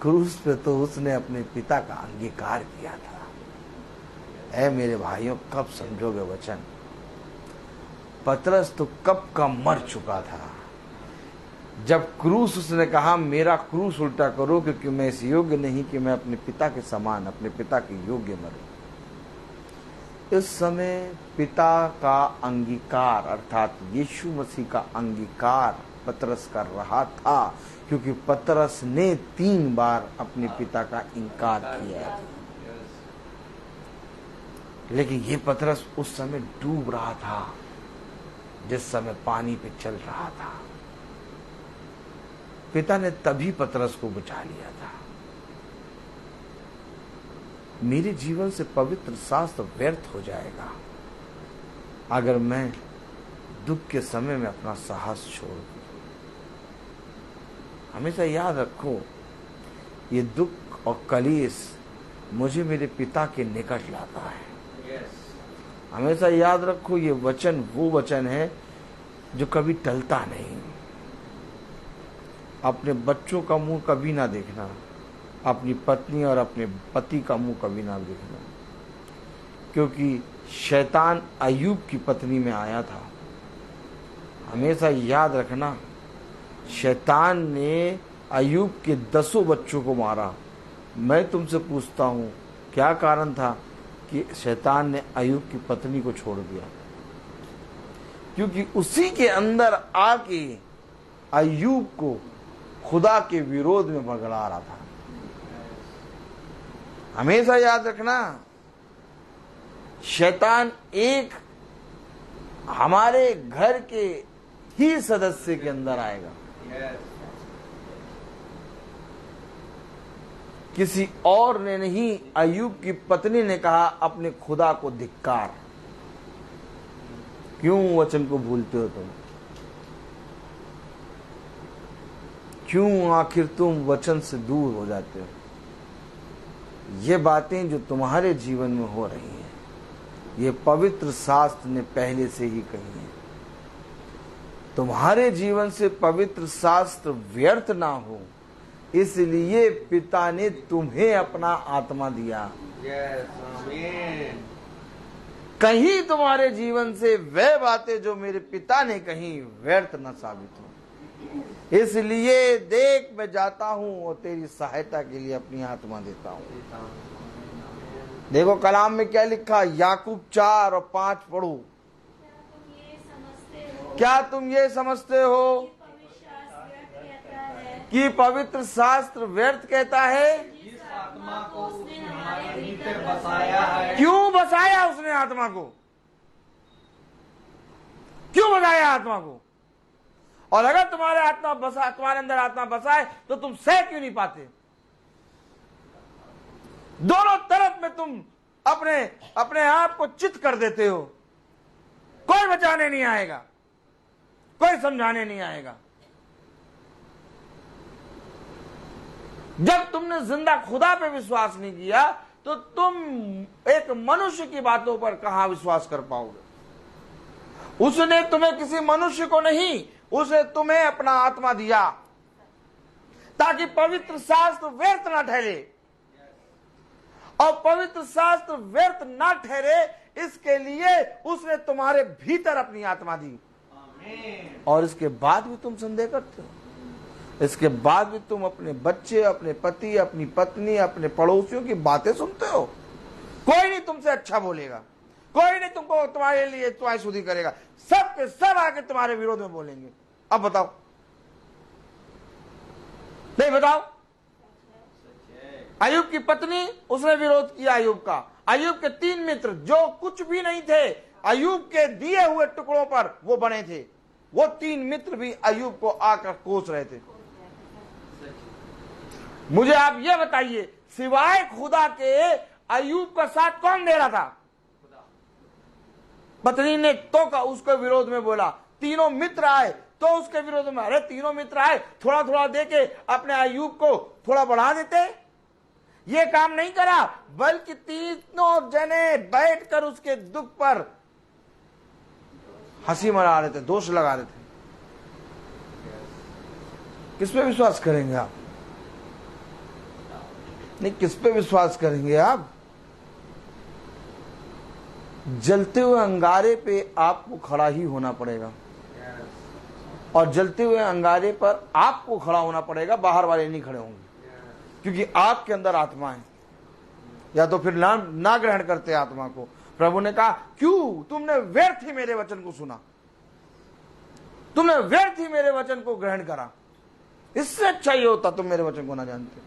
क्रूस पे तो उसने अपने पिता का अंगीकार किया था। ऐ मेरे भाइयों, कब समझोगे वचन? पतरस तो कब का मर चुका था। जब क्रूस उसने कहा मेरा क्रूस उल्टा करो क्योंकि मैं इस योग्य नहीं कि मैं अपने पिता के समान अपने पिता के योग्य मरूं। इस समय पिता का अंगीकार अर्थात यीशु मसीह का अंगीकार पतरस कर रहा था, क्योंकि पतरस ने 3 बार अपने पिता का इनकार किया। लेकिन ये पतरस उस समय डूब रहा था जिस समय पानी पे चल रहा था। पिता ने तभी पतरस को बचा लिया था। मेरे जीवन से पवित्र शास्त्र व्यर्थ हो जाएगा अगर मैं दुख के समय में अपना साहस छोड़ दूं। हमेशा याद रखो, ये दुख और कलेश मुझे मेरे पिता के निकट लाता है। हमेशा याद रखो, ये वचन वो वचन है जो कभी टलता नहीं। अपने बच्चों का मुंह कभी ना देखना, अपनी पत्नी और अपने पति का मुंह कभी ना देखना, क्योंकि शैतान अय्यूब की पत्नी में आया था। हमेशा याद रखना, शैतान ने अय्यूब के 10 बच्चों को मारा। मैं तुमसे पूछता हूं क्या कारण था कि शैतान ने अय्यूब की पत्नी को छोड़ दिया? क्योंकि उसी के अंदर आके अय्यूब को खुदा के विरोध में भगड़ा रहा था। हमेशा याद रखना, शैतान एक हमारे घर के ही सदस्य के अंदर आएगा। किसी और ने नहीं, अय्यूब की पत्नी ने कहा अपने खुदा को धिक्कार। क्यों वचन को भूलते हो तुम? क्यों आखिर तुम वचन से दूर हो जाते हो? ये बातें जो तुम्हारे जीवन में हो रही हैं, ये पवित्र शास्त्र ने पहले से ही कही है। तुम्हारे जीवन से पवित्र शास्त्र व्यर्थ ना हो, इसलिए पिता ने तुम्हें अपना आत्मा दिया। कहीं तुम्हारे जीवन से वह बातें जो मेरे पिता ने कही व्यर्थ न साबित हो। इसलिए देख, मैं जाता हूं और तेरी सहायता के लिए अपनी आत्मा देता हूं। देखो कलाम में क्या लिखा, याकूब 4 और 5 पढ़ो। क्या तुम ये समझते हो कि पवित्र शास्त्र व्यर्थ कहता है? जिस आत्मा को उसने हमारे भीतर बसाया है। क्यों बसाया उसने आत्मा को? क्यों बसाया आत्मा को? और अगर तुम्हारे अंदर आत्मा बसा है तो तुम सह क्यों नहीं पाते? दोनों तरफ में तुम अपने अपने आप को चित कर देते हो। कोई बचाने नहीं आएगा, कोई समझाने नहीं आएगा। जब तुमने जिंदा खुदा पे विश्वास नहीं किया तो तुम एक मनुष्य की बातों पर कहां विश्वास कर पाओगे। उसने तुम्हें किसी मनुष्य को नहीं, उसने तुम्हें अपना आत्मा दिया ताकि पवित्र शास्त्र व्यर्थ ना ठहरे। और पवित्र शास्त्र व्यर्थ ना ठहरे इसके लिए उसने तुम्हारे भीतर अपनी आत्मा दी। और इसके बाद भी तुम संदेह करते हो, इसके बाद भी तुम अपने बच्चे, अपने पति, अपनी पत्नी, अपने पड़ोसियों की बातें सुनते हो। कोई नहीं तुमसे अच्छा बोलेगा, कोई नहीं तुमको तुम्हारे लिए तुम्हारी सुधि करेगा, सब के सब आके तुम्हारे विरोध में बोलेंगे। अब बताओ, नहीं बताओ। अय्यूब की पत्नी, उसने विरोध किया अय्यूब का। अय्यूब के 3 मित्र जो कुछ भी नहीं थे, अय्यूब के दिए हुए टुकड़ों पर वो बने थे, वो 3 मित्र भी अय्यूब को आकर कोस रहे थे। मुझे आप ये बताइए, सिवाय खुदा के अय्यूब का साथ कौन दे रहा था? पत्नी ने तो का उसके विरोध में बोला, तीनों मित्र आए तो उसके विरोध में। अरे तीनों मित्र आए, थोड़ा थोड़ा देके अपने अय्यूब को थोड़ा बढ़ा देते। ये काम नहीं करा, बल्कि तीनों जने बैठकर उसके दुख पर हंसी मना रहे थे, दोष लगा रहे थे। किस पे विश्वास करेंगे आप? नहीं, किस पे विश्वास करेंगे आप? जलते हुए अंगारे पे आपको खड़ा ही होना पड़ेगा, और जलते हुए अंगारे पर आपको खड़ा होना पड़ेगा, बाहर वाले नहीं खड़े होंगे, क्योंकि आपके अंदर आत्मा है। या तो फिर ना ग्रहण करते आत्मा को। प्रभु ने कहा, क्यों तुमने व्यर्थ ही मेरे वचन को सुना, तुमने व्यर्थ ही मेरे वचन को ग्रहण करा। इससे अच्छा ही होता तुम मेरे वचन को ना जानते।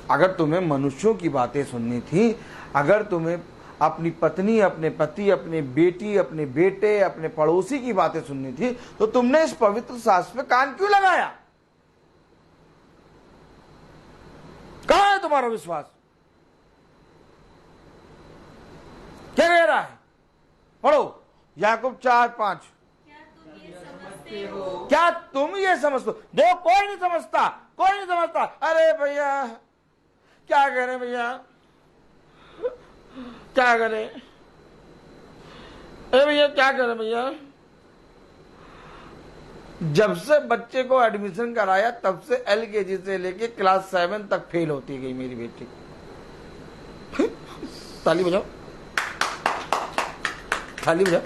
अगर तुम्हें मनुष्यों की बातें सुननी थी, अगर तुम्हें अपनी पत्नी, अपने पति, अपने बेटी, अपने बेटे, अपने पड़ोसी की बातें सुननी थी, तो तुमने इस पवित्र शास्त्र पे कान क्यों लगाया? कहां है तुम्हारा विश्वास? क्या कह रहा है? पढ़ो याकूब 4:5। क्या तुम ये समझते हो? देखो, कोई नहीं समझता, कोई नहीं समझता। अरे भैया क्या करें, भैया क्या करें, अरे भैया क्या करें भैया। जब से बच्चे को एडमिशन कराया तब से LKG से लेके क्लास 7 तक फेल होती गई मेरी बेटी। ताली बजाओ, ताली बजाओ।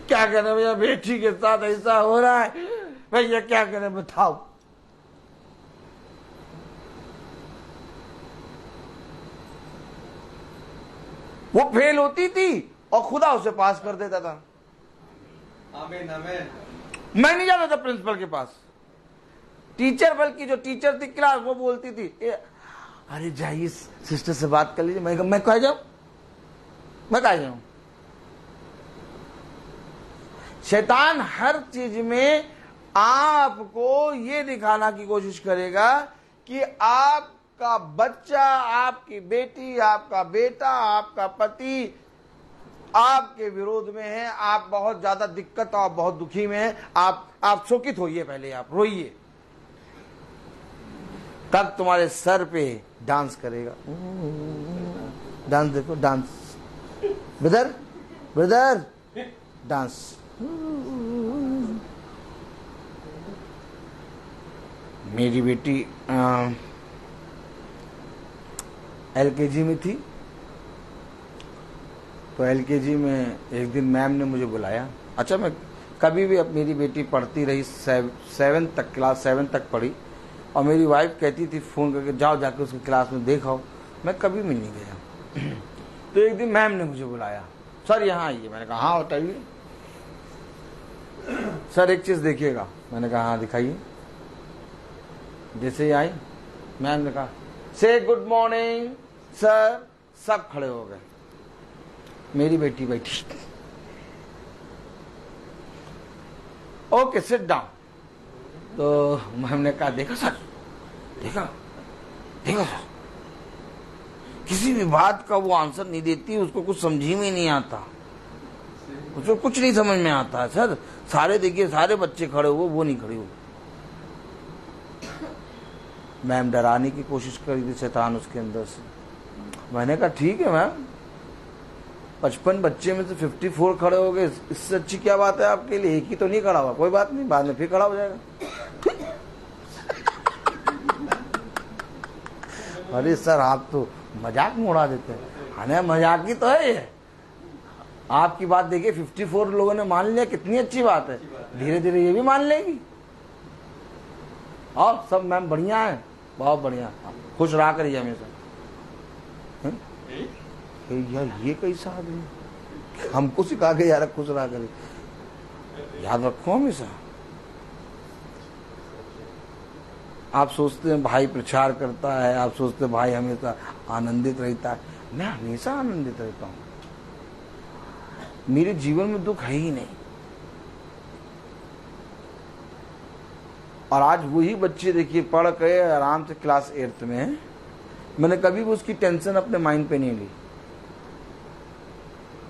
क्या करें भैया, बेटी के साथ ऐसा हो रहा है, भैया क्या करें बताओ। वो फेल होती थी और खुदा उसे पास कर देता था। आमीन आमीन। मैं नहीं जाता था प्रिंसिपल के पास। टीचर, बल्कि जो टीचर थी क्लास, वो बोलती थी, अरे जाइए सिस्टर से बात कर लीजिए। मैं कहा जाऊं, मैं कहा जाऊं। शैतान हर चीज में आपको ये दिखाना की कोशिश करेगा कि आपका बच्चा, आपकी बेटी, आपका बेटा, आपका पति आपके विरोध में है, आप बहुत ज्यादा दिक्कत और बहुत दुखी में हैं। आप शोकित होइए, पहले आप रोइए, तब तुम्हारे सर पे डांस करेगा। डांस देखो, डांस ब्रदर, ब्रदर डांस। मेरी बेटी LKG में थी, तो LKG में एक दिन मैम ने मुझे बुलाया। अच्छा, मैं कभी भी, अब मेरी बेटी पढ़ती रही 7 तक, क्लास 7 तक पढ़ी, और मेरी वाइफ कहती थी फ़ोन करके, जाओ जाके उसकी क्लास में देखाओ। मैं कभी भी नहीं गया। तो एक दिन मैम ने मुझे बुलाया, सर यहाँ आइए। मैंने कहा हाँ बताइए। सर एक चीज़ देखिएगा। मैंने कहा हाँ दिखाइए। जैसे ही आई, मैम ने कहा से गुड मॉर्निंग सर। सब खड़े हो गए, मेरी बेटी बैठी। Okay sit down. तो मैम ने कहा देखा सर, देखा देखा सर, किसी भी बात का वो आंसर नहीं देती, उसको कुछ समझ में नहीं आता, उसको कुछ नहीं समझ में आता है सर। सारे देखिए सारे बच्चे खड़े हुए, वो नहीं खड़ी हुई। मैम डराने की कोशिश कर रही थी शैतान उसके अंदर से। मैंने कहा ठीक है मैम, 55 बच्चे में से 54 खड़े हो गए, इससे अच्छी क्या बात है आपके लिए? एक ही तो नहीं खड़ा हुआ, कोई बात नहीं, बाद में फिर खड़ा हो जाएगा। अरे सर आप तो मजाक में उड़ा देते हैं। हाँ मजाक ही तो है ये। आपकी बात देखिए 54 लोगों ने मान लिया, कितनी अच्छी बात है। धीरे धीरे ये भी मान लेगी। और सब मैम बढ़िया है, बहुत बढ़िया, खुश रहा करिए हमेशा। यार ये कैसा आदमी, हमको सिखा के यार खुश रहा करिए, याद रखो हमेशा। आप सोचते हैं भाई प्रचार करता है, आप सोचते हैं भाई हमेशा आनंदित रहता है। मैं हमेशा आनंदित रहता हूं, मेरे जीवन में दुख है ही नहीं। और आज वही बच्चे देखिए पढ़ के आराम से क्लास 8th में है। मैंने कभी भी उसकी टेंशन अपने माइंड पे नहीं ली।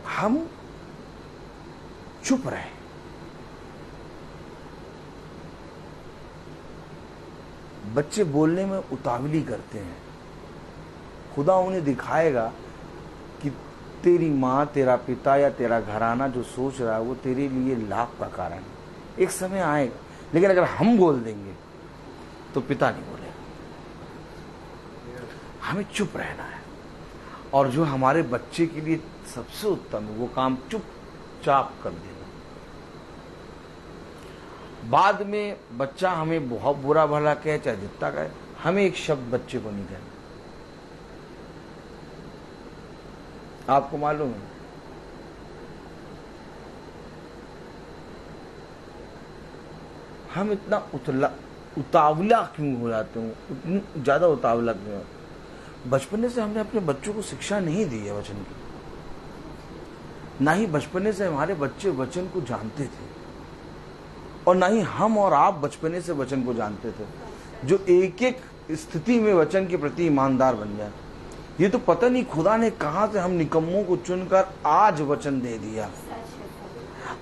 हम चुप रहे, बच्चे बोलने में उतावली करते हैं, खुदा उन्हें दिखाएगा कि तेरी माँ, तेरा पिता या तेरा घराना जो सोच रहा है वो तेरे लिए लाभ का कारण है। एक समय आएगा, लेकिन अगर हम बोल देंगे तो पिता नहीं बोलेगा। हमें चुप रहना है, और जो हमारे बच्चे के लिए सबसे उत्तम है वो काम चुपचाप कर देना। बाद में बच्चा हमें बहुत बुरा भला कहे चाहे जितना कहे, हमें एक शब्द बच्चे को नहीं कहना। आपको मालूम है हम इतना उतावला क्यों हो जाते हैं, इतनी ज्यादा उतावला क्यों? बचपने से हमने अपने बच्चों को शिक्षा नहीं दी है वचन की, ना ही बचपने से हमारे बच्चे वचन को जानते थे, और ना ही हम और आप बचपने से वचन को जानते थे, जो एक एक स्थिति में वचन के प्रति ईमानदार बन जाए। ये तो पता नहीं खुदा ने कहां से हम निकम्मों को चुनकर आज वचन दे दिया।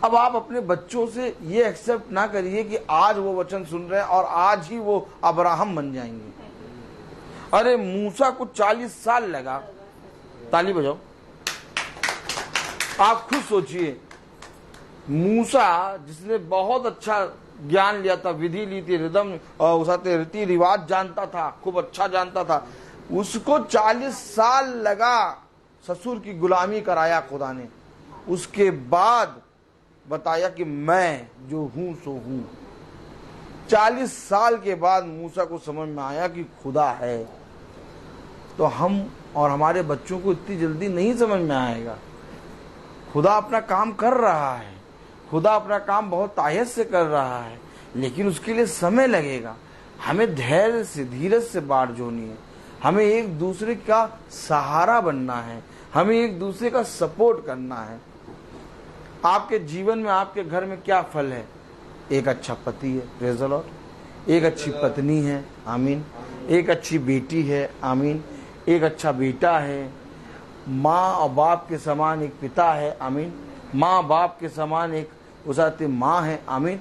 अब आप अपने बच्चों से ये एक्सेप्ट ना करिए कि आज वो वचन सुन रहे हैं और आज ही वो अब्राहम बन जाएंगे। अरे मूसा को 40 साल लगा, ताली बजाओ। आप खुद सोचिए, मूसा जिसने बहुत अच्छा ज्ञान लिया था, विधि ली थी, रिदम और उसाते रीति रिवाज जानता था, खूब अच्छा जानता था, उसको 40 साल लगा ससुर की गुलामी कराया खुदा ने। उसके बाद बताया कि मैं जो हूं सो हूं। 40 साल के बाद मूसा को समझ में आया कि खुदा है। तो हम और हमारे बच्चों को इतनी जल्दी नहीं समझ में आएगा। खुदा अपना काम कर रहा है, खुदा अपना काम बहुत तायत से कर रहा है, लेकिन उसके लिए समय लगेगा। हमें धैर्य से, धीरज से बात जोड़नी है, हमें एक दूसरे का सहारा बनना है, हमें एक दूसरे का सपोर्ट करना है। आपके जीवन में, आपके घर में क्या फल है? एक अच्छा पति है, प्रेज़ द लॉर्ड, एक अच्छी पत्नी है, आमीन, एक अच्छी बेटी है, आमीन, एक अच्छा बेटा है, माँ और बाप के समान एक पिता है, आमीन, माँ बाप के समान एक उसाती माँ है, आमीन।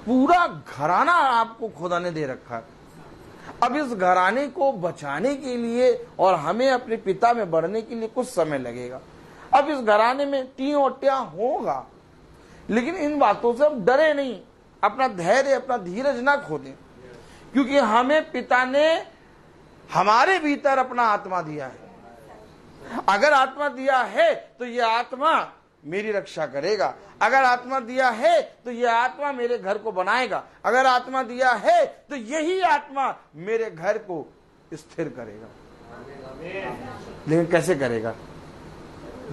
पूरा घराना आपको खुदा ने दे रखा है। अब इस घराने को बचाने के लिए और हमें अपने पिता में बढ़ने के लिए कुछ समय लगेगा। अब इस घराने में टी और ट्या होगा, लेकिन इन बातों से हम डरे नहीं, अपना धैर्य, अपना धीरज ना खो दें, क्योंकि हमें पिता ने हमारे भीतर अपना आत्मा दिया है। अगर आत्मा दिया है तो यह आत्मा मेरी रक्षा करेगा, अगर आत्मा दिया है तो यह आत्मा मेरे घर को बनाएगा, अगर आत्मा दिया है तो यही आत्मा मेरे घर को स्थिर करेगा। लेकिन कैसे करेगा?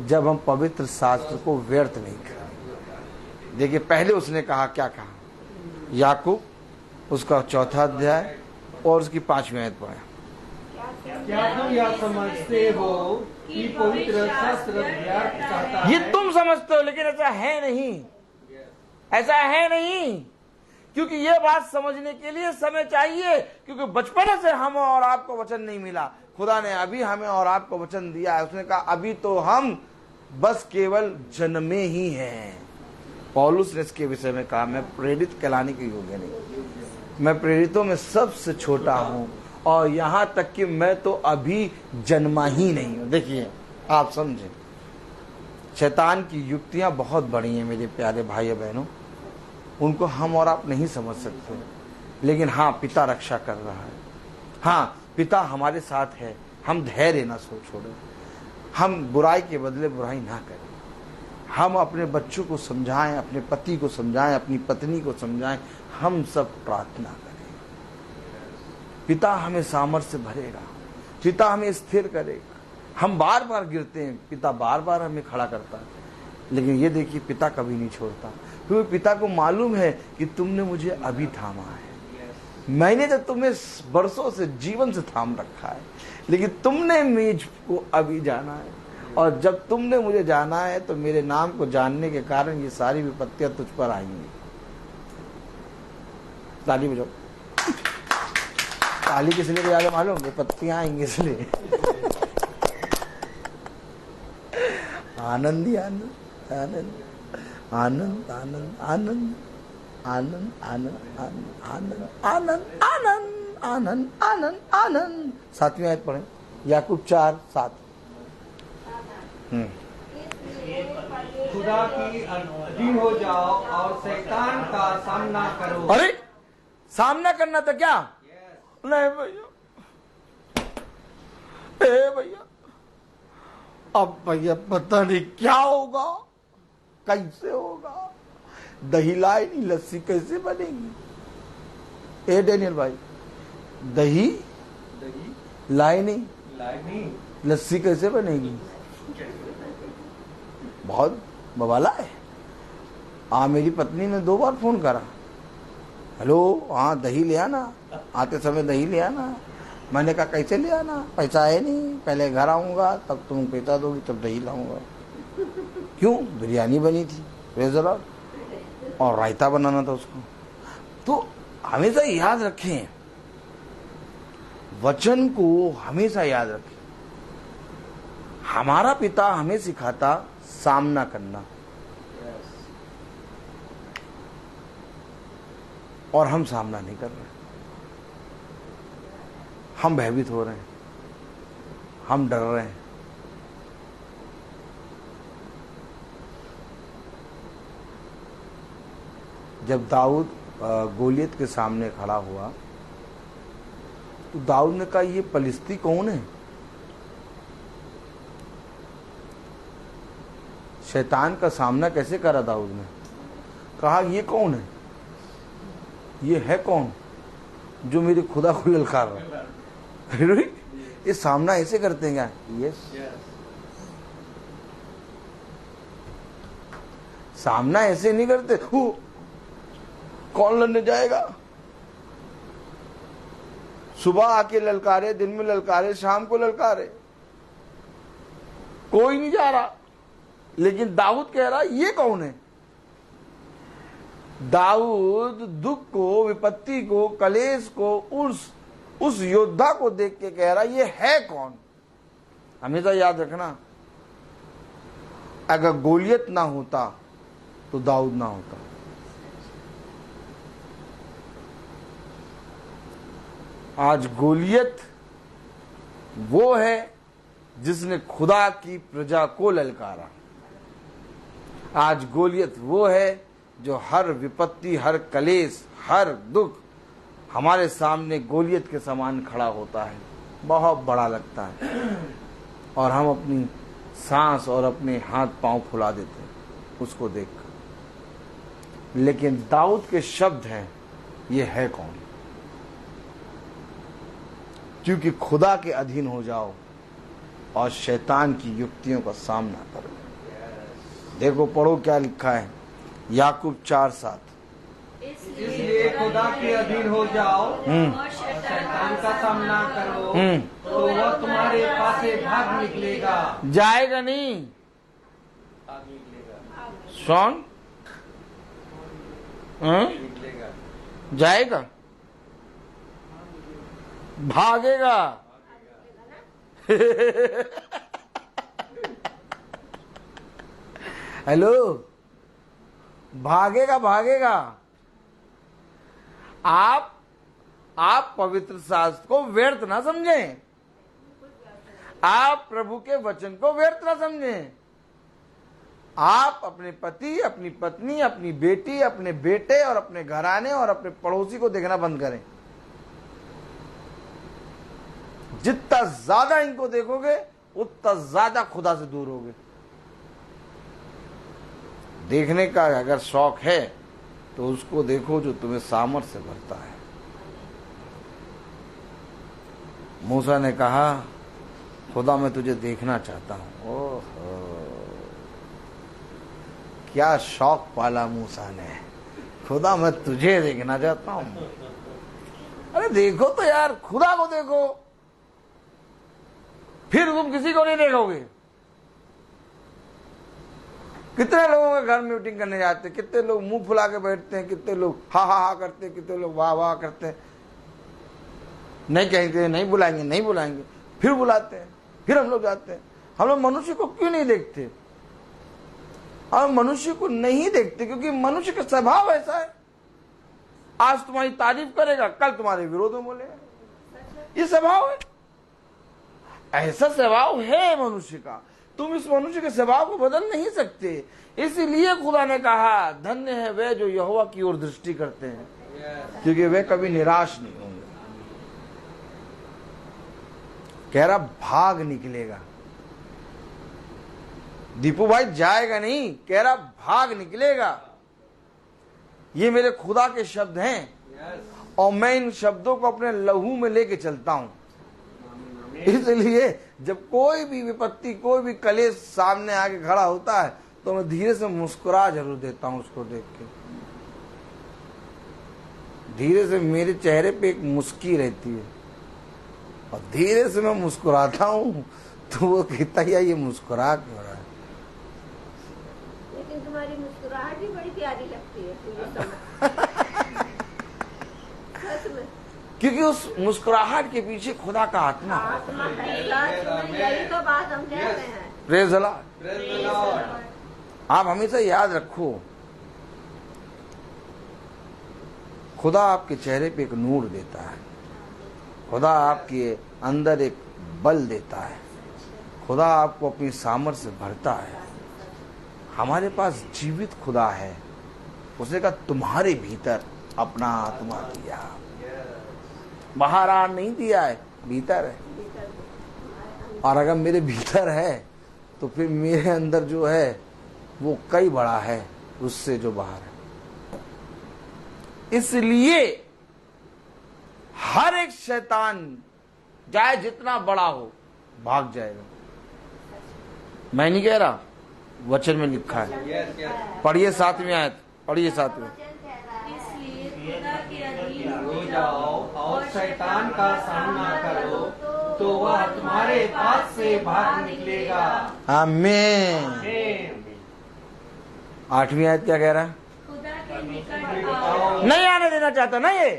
जब हम पवित्र शास्त्र को व्यर्थ नहीं करें। देखिए पहले उसने कहा, क्या कहा? याकूब उसका 4था अध्याय और उसकी 5वीं आयत पढ़ा। क्या तुम यह समझते हो कि पवित्र शास्त्र व्यर्थ कहता है? ये तुम समझते हो, लेकिन ऐसा है नहीं, ऐसा है नहीं। क्योंकि ये बात समझने के लिए समय चाहिए, क्योंकि बचपन से हम और आपको वचन नहीं मिला। खुदा ने अभी हमें और आपको वचन दिया है। उसने कहा अभी तो हम बस केवल जन्मे ही हैं। पौलुस ने इसके विषय में कहा मैं प्रेरित कहलाने के योग्य नहीं, मैं प्रेरितों में सबसे छोटा हूं, और यहां तक कि मैं तो अभी जन्मा ही नहीं हूं। देखिए आप समझे, शैतान की युक्तियां बहुत बड़ी हैं मेरे प्यारे भाई बहनों, उनको हम और आप नहीं समझ सकते। लेकिन हाँ, पिता रक्षा कर रहा है, हाँ पिता हमारे साथ है। हम धैर्य ना छोड़ें, हम बुराई के बदले बुराई ना करें। हम अपने बच्चों को समझाएं, अपने पति को समझाएं, अपनी पत्नी को समझाएं। हम सब प्रार्थना करें, पिता हमें सामर्थ्य भरेगा, पिता हमें स्थिर करेगा। हम बार बार गिरते हैं, पिता बार बार हमें खड़ा करता है, लेकिन ये देखिए पिता कभी नहीं छोड़ता, क्योंकि पिता को मालूम है कि तुमने मुझे अभी थामा है। मैंने तो तुम्हें बरसों से जीवन से थाम रखा है, लेकिन तुमने मुझको अभी जाना है, और जब तुमने मुझे जाना है तो मेरे नाम को जानने के कारण ये सारी विपत्तियां तुझ पर आएंगी। ताली बजाओ। ताली किस लिए बजा रहे मालूम? विपत्तियां आएंगी इसलिए। आनंद ही आनंद, आनंद आनंद आनंद आनंद आनंद आनंद आनंद आनंद आनंद आनंद आनंद आनंद। 7वीं आयत पढ़ें, याकूब 4:7। खुदा की अधीन हो जाओ और शैतान का सामना करो। अरे सामना करना था क्या? नहीं भैया, भैया अब भैया पता नहीं क्या होगा, कैसे होगा। दही लाए नहीं, लस्सी कैसे बनेगी? ए डेनियल भाई, दही लाए नहीं, लस्सी कैसे बनेगी? बहुत बवाला है। मेरी पत्नी ने 2 बार फोन करा, हेलो हाँ दही ले आना, आते समय दही ले आना। मैंने कहा कैसे ले आना, पैसा है नहीं, पहले घर आऊंगा तब तुम पैसा दोगी तब दही लाऊंगा। क्यों? बिरयानी बनी थी रेजरा और रायता बनाना था उसको। तो हमेशा याद रखें, वचन को हमेशा याद रखें। हमारा पिता हमें सिखाता सामना करना, और हम सामना नहीं कर रहे, हम भयभीत हो रहे हैं, हम डर रहे हैं। जब दाऊद गोलियत के सामने खड़ा हुआ तो दाऊद ने कहा ये पलिस्ती कौन है? शैतान का सामना कैसे करा दाऊद ने? कहा ये कौन है, ये है कौन जो मेरे खुदा को ललकार रहा है? ये सामना ऐसे करते हैं क्या? यस, सामना ऐसे नहीं करते। कौन लड़ने जाएगा? सुबह आके ललकारे, दिन में ललकारे, शाम को ललकारे, कोई नहीं जा रहा। लेकिन दाऊद कह रहा ये कौन है? दाऊद दुख को, विपत्ति को, कलेश को, उस योद्धा को देख के कह रहा ये है कौन? हमेशा याद रखना, अगर गोलियत ना होता तो दाऊद ना होता। आज गोलियत वो है जिसने खुदा की प्रजा को ललकारा। आज गोलियत वो है जो हर विपत्ति, हर कलेश, हर दुख हमारे सामने गोलियत के समान खड़ा होता है। बहुत बड़ा लगता है और हम अपनी सांस और अपने हाथ पांव फुला देते हैं उसको देखकर। लेकिन दाऊद के शब्द हैं, ये है कौन? क्योंकि खुदा के अधीन हो जाओ और शैतान की युक्तियों का सामना करो। देखो पढ़ो क्या लिखा है, याकूब 4:7। इसलिए खुदा के अधीन हो जाओ और शैतान का सामना करो, तो वह तुम्हारे पास से भाग निकलेगा। जाएगा नहीं, भाग निकलेगा। सॉन्ग निकलेगा। जाएगा, भागेगा। हेलो, भागेगा भागेगा। आप पवित्र शास्त्र को व्यर्थ ना समझें, आप प्रभु के वचन को व्यर्थ ना समझें। आप अपने पति, अपनी पत्नी, अपनी बेटी, अपने बेटे और अपने घराने और अपने पड़ोसी को देखना बंद करें। जितना ज्यादा इनको देखोगे उतना ज्यादा खुदा से दूर होगे। देखने का अगर शौक है तो उसको देखो जो तुम्हें सामर्थ्य भरता है। मूसा ने कहा, खुदा मैं तुझे देखना चाहता हूं। ओहो, क्या शौक पाला मूसा ने, खुदा मैं तुझे देखना चाहता हूं। अरे देखो तो यार, खुदा को देखो, फिर तुम किसी को नहीं देखोगे। कितने लोगों के घर में मीटिंग करने जाते हैं, कितने लोग मुंह फुला के बैठते हैं, कितने लोग हा हा हा करते हैं, कितने लोग वाह वाह करते हैं। नहीं कहेंगे, नहीं बुलाएंगे, नहीं बुलाएंगे, फिर बुलाते हैं, फिर हम लोग जाते हैं। हम लोग मनुष्य को क्यों नहीं देखते? हम मनुष्य को नहीं देखते क्योंकि मनुष्य का स्वभाव ऐसा है। आज तुम्हारी तारीफ करेगा, कल तुम्हारे विरोध में बोलेगा। ये स्वभाव है, ऐसा स्वभाव है मनुष्य का। तुम इस मनुष्य के स्वभाव को बदल नहीं सकते। इसलिए खुदा ने कहा, धन्य है वे जो यहोवा की ओर दृष्टि करते हैं, क्योंकि वे कभी निराश नहीं होंगे। कह रहा भाग निकलेगा। दीपू भाई जाएगा नहीं, कह रहा भाग निकलेगा। ये मेरे खुदा के शब्द हैं और मैं इन शब्दों को अपने लहू में लेके चलता हूं। इसलिए जब कोई भी विपत्ति, कोई भी कलेश सामने आके खड़ा होता है तो मैं धीरे से मुस्कुरा जरूर देता हूं। उसको देख के धीरे से मेरे चेहरे पे एक मुस्की रहती है और धीरे से मैं मुस्कुराता हूं तो वो कहता है ये मुस्कुरा क्यों रहा है? लेकिन तुम्हारी मुस्कुराहट भी बड़ी प्यारी लगती है। सच में, क्योंकि उस मुस्कुराहट के पीछे खुदा का आत्मा है। आत्मा है। सच में, यही तो बात हम कहते हैं। Praise the Lord. आप हमेशा याद रखो, खुदा आपके चेहरे पे एक नूर देता है, खुदा आपके अंदर एक बल देता है, खुदा आपको अपनी सामर्थ्य से भरता है। हमारे पास जीवित खुदा है। उसने कहा तुम्हारे भीतर अपना आत्मा दिया। बाहर आ नहीं दिया है, भीतर है। और अगर मेरे भीतर है तो फिर मेरे अंदर जो है वो कई बड़ा है उससे जो बाहर है। इसलिए हर एक शैतान चाहे जितना बड़ा हो भाग जाएगा। मैं नहीं कह रहा, वचन में लिखा है। पढ़िए 7वीं आयत, पढ़िए 7वीं। इसलिए खुदा के अधीन हो जाओ और शैतान का सामना करो तो वह तुम्हारे पास से भाग निकलेगा। आमीन। 8वीं आयत क्या कह रहा है? खुदा के निकट आओ। नहीं आने देना चाहता ना ये,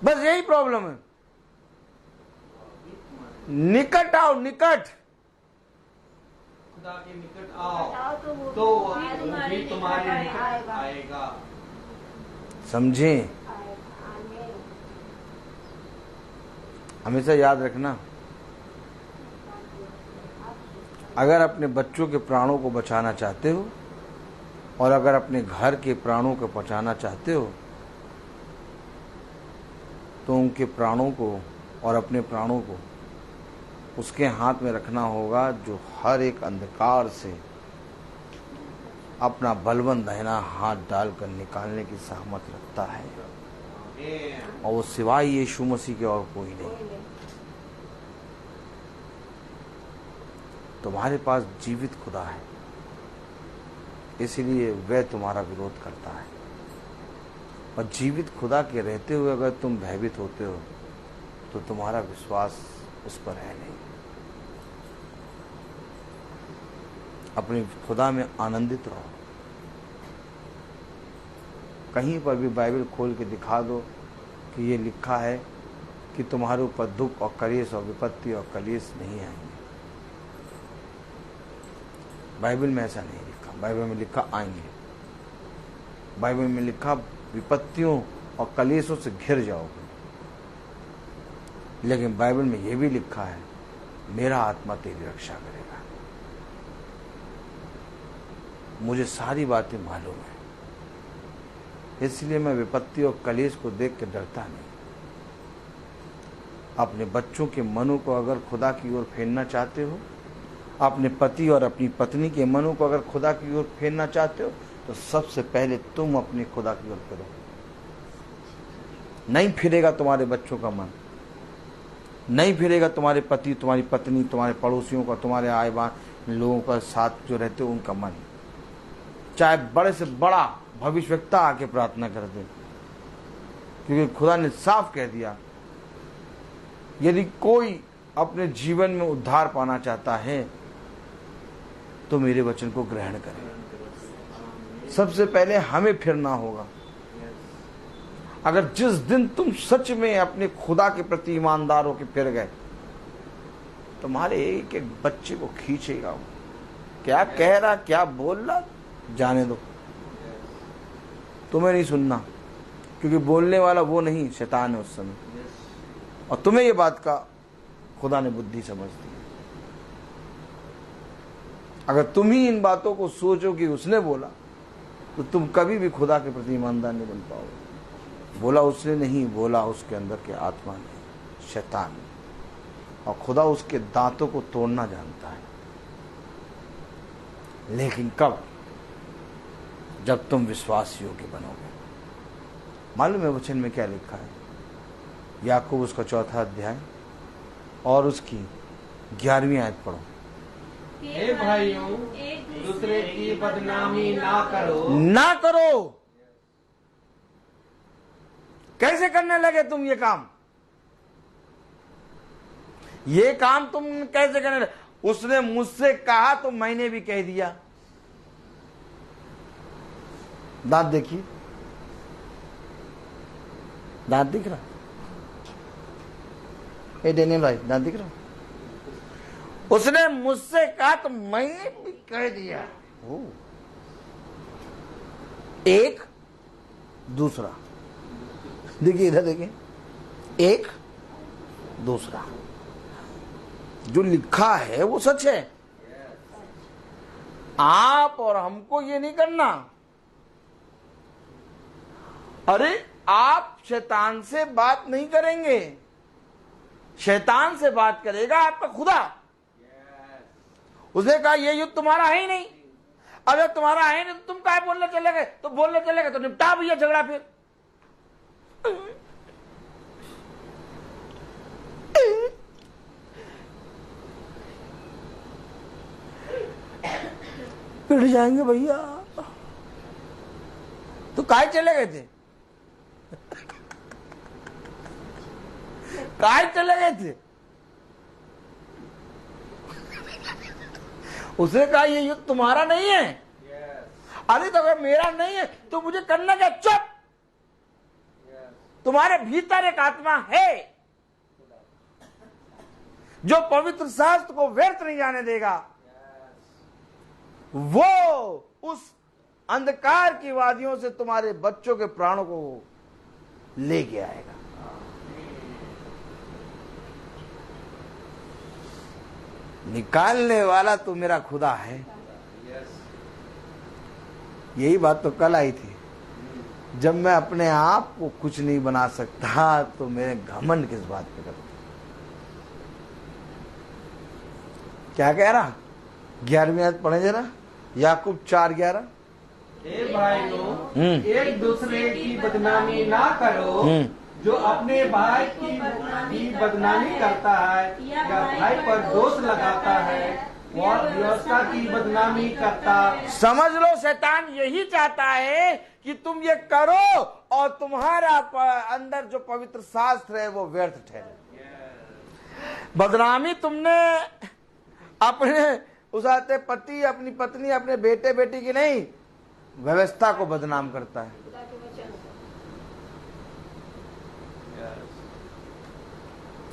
बस यही प्रॉब्लम है। निकट आओ, निकट। खुदा के निकट आओ आओ तो वह भी तुम्हारे निकट आएगा। समझे? आमीन। हमेशा याद रखना, अगर अपने बच्चों के प्राणों को बचाना चाहते हो और अगर अपने घर के प्राणों को बचाना चाहते हो तो उनके प्राणों को और अपने प्राणों को उसके हाथ में रखना होगा जो हर एक अंधकार से अपना बलवंत दाहिना हाथ डालकर निकालने की सामर्थ्य रखता है, और वो सिवाय यीशु मसीह के और कोई नहीं। तुम्हारे पास जीवित खुदा है, इसलिए वह तुम्हारा विरोध करता है। और जीवित खुदा के रहते हुए अगर तुम भयभीत होते हो तो तुम्हारा विश्वास उस पर है नहीं। अपने खुदा में आनंदित रहो। कहीं पर भी बाइबल खोल के दिखा दो कि ये लिखा है कि तुम्हारे ऊपर दुख और कलेश और विपत्ति और कलेश नहीं आएंगे। बाइबल में ऐसा नहीं लिखा। बाइबल में लिखा आएंगे। बाइबल में लिखा विपत्तियों और कलेशों से घिर जाओगे। लेकिन बाइबल में यह भी लिखा है मेरा आत्मा तेरी रक्षा करेगा। मुझे सारी बातें मालूम है, इसलिए मैं विपत्ति और कलेश को देख के डरता नहीं। अपने बच्चों के मनों को अगर खुदा की ओर फेरना चाहते हो, अपने पति और अपनी पत्नी के मनों को अगर खुदा की ओर फेरना चाहते हो, तो सबसे पहले तुम अपने खुदा की ओर फेरो। नहीं फिरेगा तुम्हारे बच्चों का मन, नहीं फिरेगा तुम्हारे पति, तुम्हारी पत्नी, तुम्हारे पड़ोसियों का, तुम्हारे आए-बान लोगों का साथ जो रहते हो उनका मन। चाहे बड़े से बड़ा भविष्यवक्ता आके प्रार्थना कर दे, क्योंकि खुदा ने साफ कह दिया यदि कोई अपने जीवन में उद्धार पाना चाहता है तो मेरे वचन को ग्रहण करे। सबसे पहले हमें फिरना होगा। अगर जिस दिन तुम सच में अपने खुदा के प्रति ईमानदार होकर फिर गए, तुम्हारे एक एक बच्चे को खींचेगा। क्या कह रहा, क्या बोल रहा, जाने दो, तुम्हें नहीं सुनना, क्योंकि बोलने वाला वो नहीं, शैतान है उस समय। और तुम्हें ये बात का खुदा ने बुद्धि समझ दी। अगर तुम ही इन बातों को सोचो कि उसने बोला, तो तुम कभी भी खुदा के प्रति ईमानदार नहीं बन पाओगे। बोला उसने नहीं, बोला उसके अंदर के आत्मा ने, शैतान ने। और खुदा उसके दांतों को तोड़ना जानता है। लेकिन कब? जब तुम विश्वास योग्य बनोगे। मालूम है वचन में क्या लिखा है? याकूब उसका 4 अध्याय और उसकी 11वीं आयत पढ़ो। हे भाइयों, दूसरे की बदनामी ना करो। ना करो। कैसे करने लगे तुम ये काम? ये काम तुम कैसे करने लगे? उसने मुझसे कहा तो मैंने भी कह दिया। दांत देखिए, दांत दिख रहा? ए डेनियल भाई, दांत दिख रहा? उसने मुझसे कहा तो मैंने भी कह दिया। एक दूसरा, देखिए इधर देखिए, एक दूसरा। जो लिखा है वो सच है। आप और हमको ये नहीं करना। अरे आप शैतान से बात नहीं करेंगे, शैतान से बात करेगा आपका खुदा। उसने कहा ये युद्ध तुम्हारा है ही नहीं। अगर तुम्हारा है नहीं तो तुम क्या बोलने चले गए? तो बोलने चले गए तो निपटा भैया झगड़ा। फिर पिट जाएंगे भैया। तो काय चले गए थे? काय चले गए थे? उसने कहा ये युद्ध तुम्हारा नहीं है। अरे तो अगर मेरा नहीं है तो मुझे करना क्या? चुप। तुम्हारे भीतर एक आत्मा है जो पवित्र शास्त्र को व्यर्थ नहीं जाने देगा। वो उस अंधकार की वादियों से तुम्हारे बच्चों के प्राणों को लेके आएगा। निकालने वाला तो मेरा खुदा है। यही बात तो कल आई थी। जब मैं अपने आप को कुछ नहीं बना सकता तो मेरे घमंड किस बात पे करता? क्या कह रहा? 11वीं आयत पढ़े जरा, याकूब 4:11। हे भाइयों, एक दूसरे की बदनामी ना करो। जो अपने भाई की बदनामी करता है या भाई पर दोष लगाता है और व्यवस्था की बदनामी करता। समझ लो, शैतान यही चाहता है कि तुम ये करो और तुम्हारा अंदर जो पवित्र शास्त्र है वो व्यर्थ ठहरे। बदनामी तुमने अपने उस आते पति, अपनी पत्नी, अपने बेटे बेटी की नहीं, व्यवस्था को बदनाम करता है।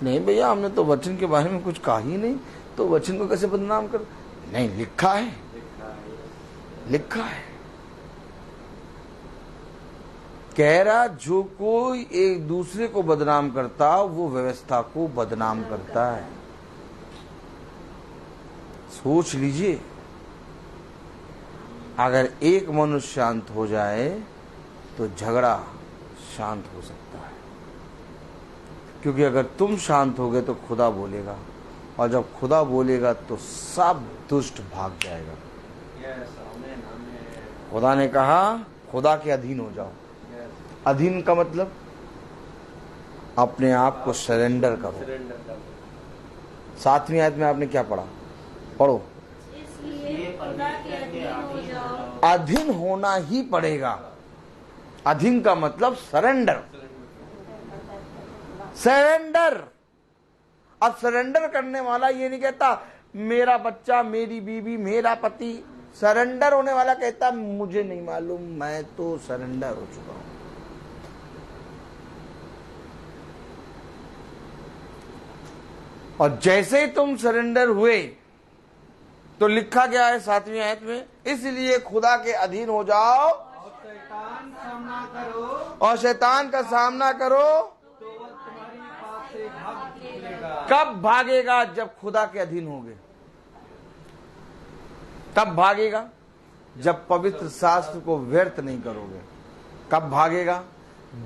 नहीं भैया, हमने तो वचन के बारे में कुछ कहा ही नहीं, तो वचन को कैसे बदनाम कर? नहीं, लिखा है, लिखा है। कह रहा जो कोई एक दूसरे को बदनाम करता वो व्यवस्था को बदनाम करता है। सोच लीजिए, अगर एक मनुष्य शांत हो जाए तो झगड़ा शांत हो सकता है, क्योंकि अगर तुम शांत होगे तो खुदा बोलेगा, और जब खुदा बोलेगा तो सब दुष्ट भाग जाएगा। खुदा ने कहा खुदा के अधीन हो जाओ। अधीन का मतलब अपने आप को सरेंडर करो। 7वीं आयत में आपने क्या पढ़ा? पढ़ो। इसलिए खुदा के अधीन हो जाओ। अधीन होना ही पड़ेगा। अधीन का मतलब सरेंडर। सरेंडर। अब सरेंडर करने वाला ये नहीं कहता मेरा बच्चा, मेरी बीवी, मेरा पति। सरेंडर होने वाला कहता मुझे नहीं मालूम, मैं तो सरेंडर हो चुका हूं। और जैसे ही तुम सरेंडर हुए तो लिखा गया है 7वीं आयत में, इसलिए खुदा के अधीन हो जाओ और शैतान का सामना करो। तो वह तुम्हारी पास से भाग निकलेगा। कब भागेगा? जब खुदा के अधीन होगे। कब भागेगा? जब पवित्र शास्त्र को व्यर्थ नहीं करोगे। कब भागेगा?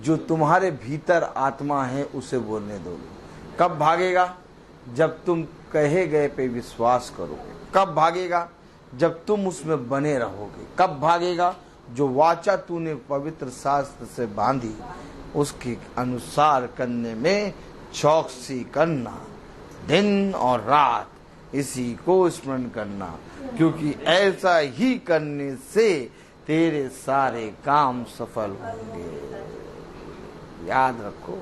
जो तुम्हारे भीतर आत्मा है उसे बोलने दोगे। कब भागेगा? जब तुम कहे गए पे विश्वास करोगे। कब भागेगा? जब तुम उसमें बने रहोगे। कब भागेगा? जो वाचा तूने पवित्र शास्त्र से बांधी उसके अनुसार करने में चौकसी करना, दिन और रात इसी को स्मरण करना, क्योंकि ऐसा ही करने से तेरे सारे काम सफल होंगे। याद रखो,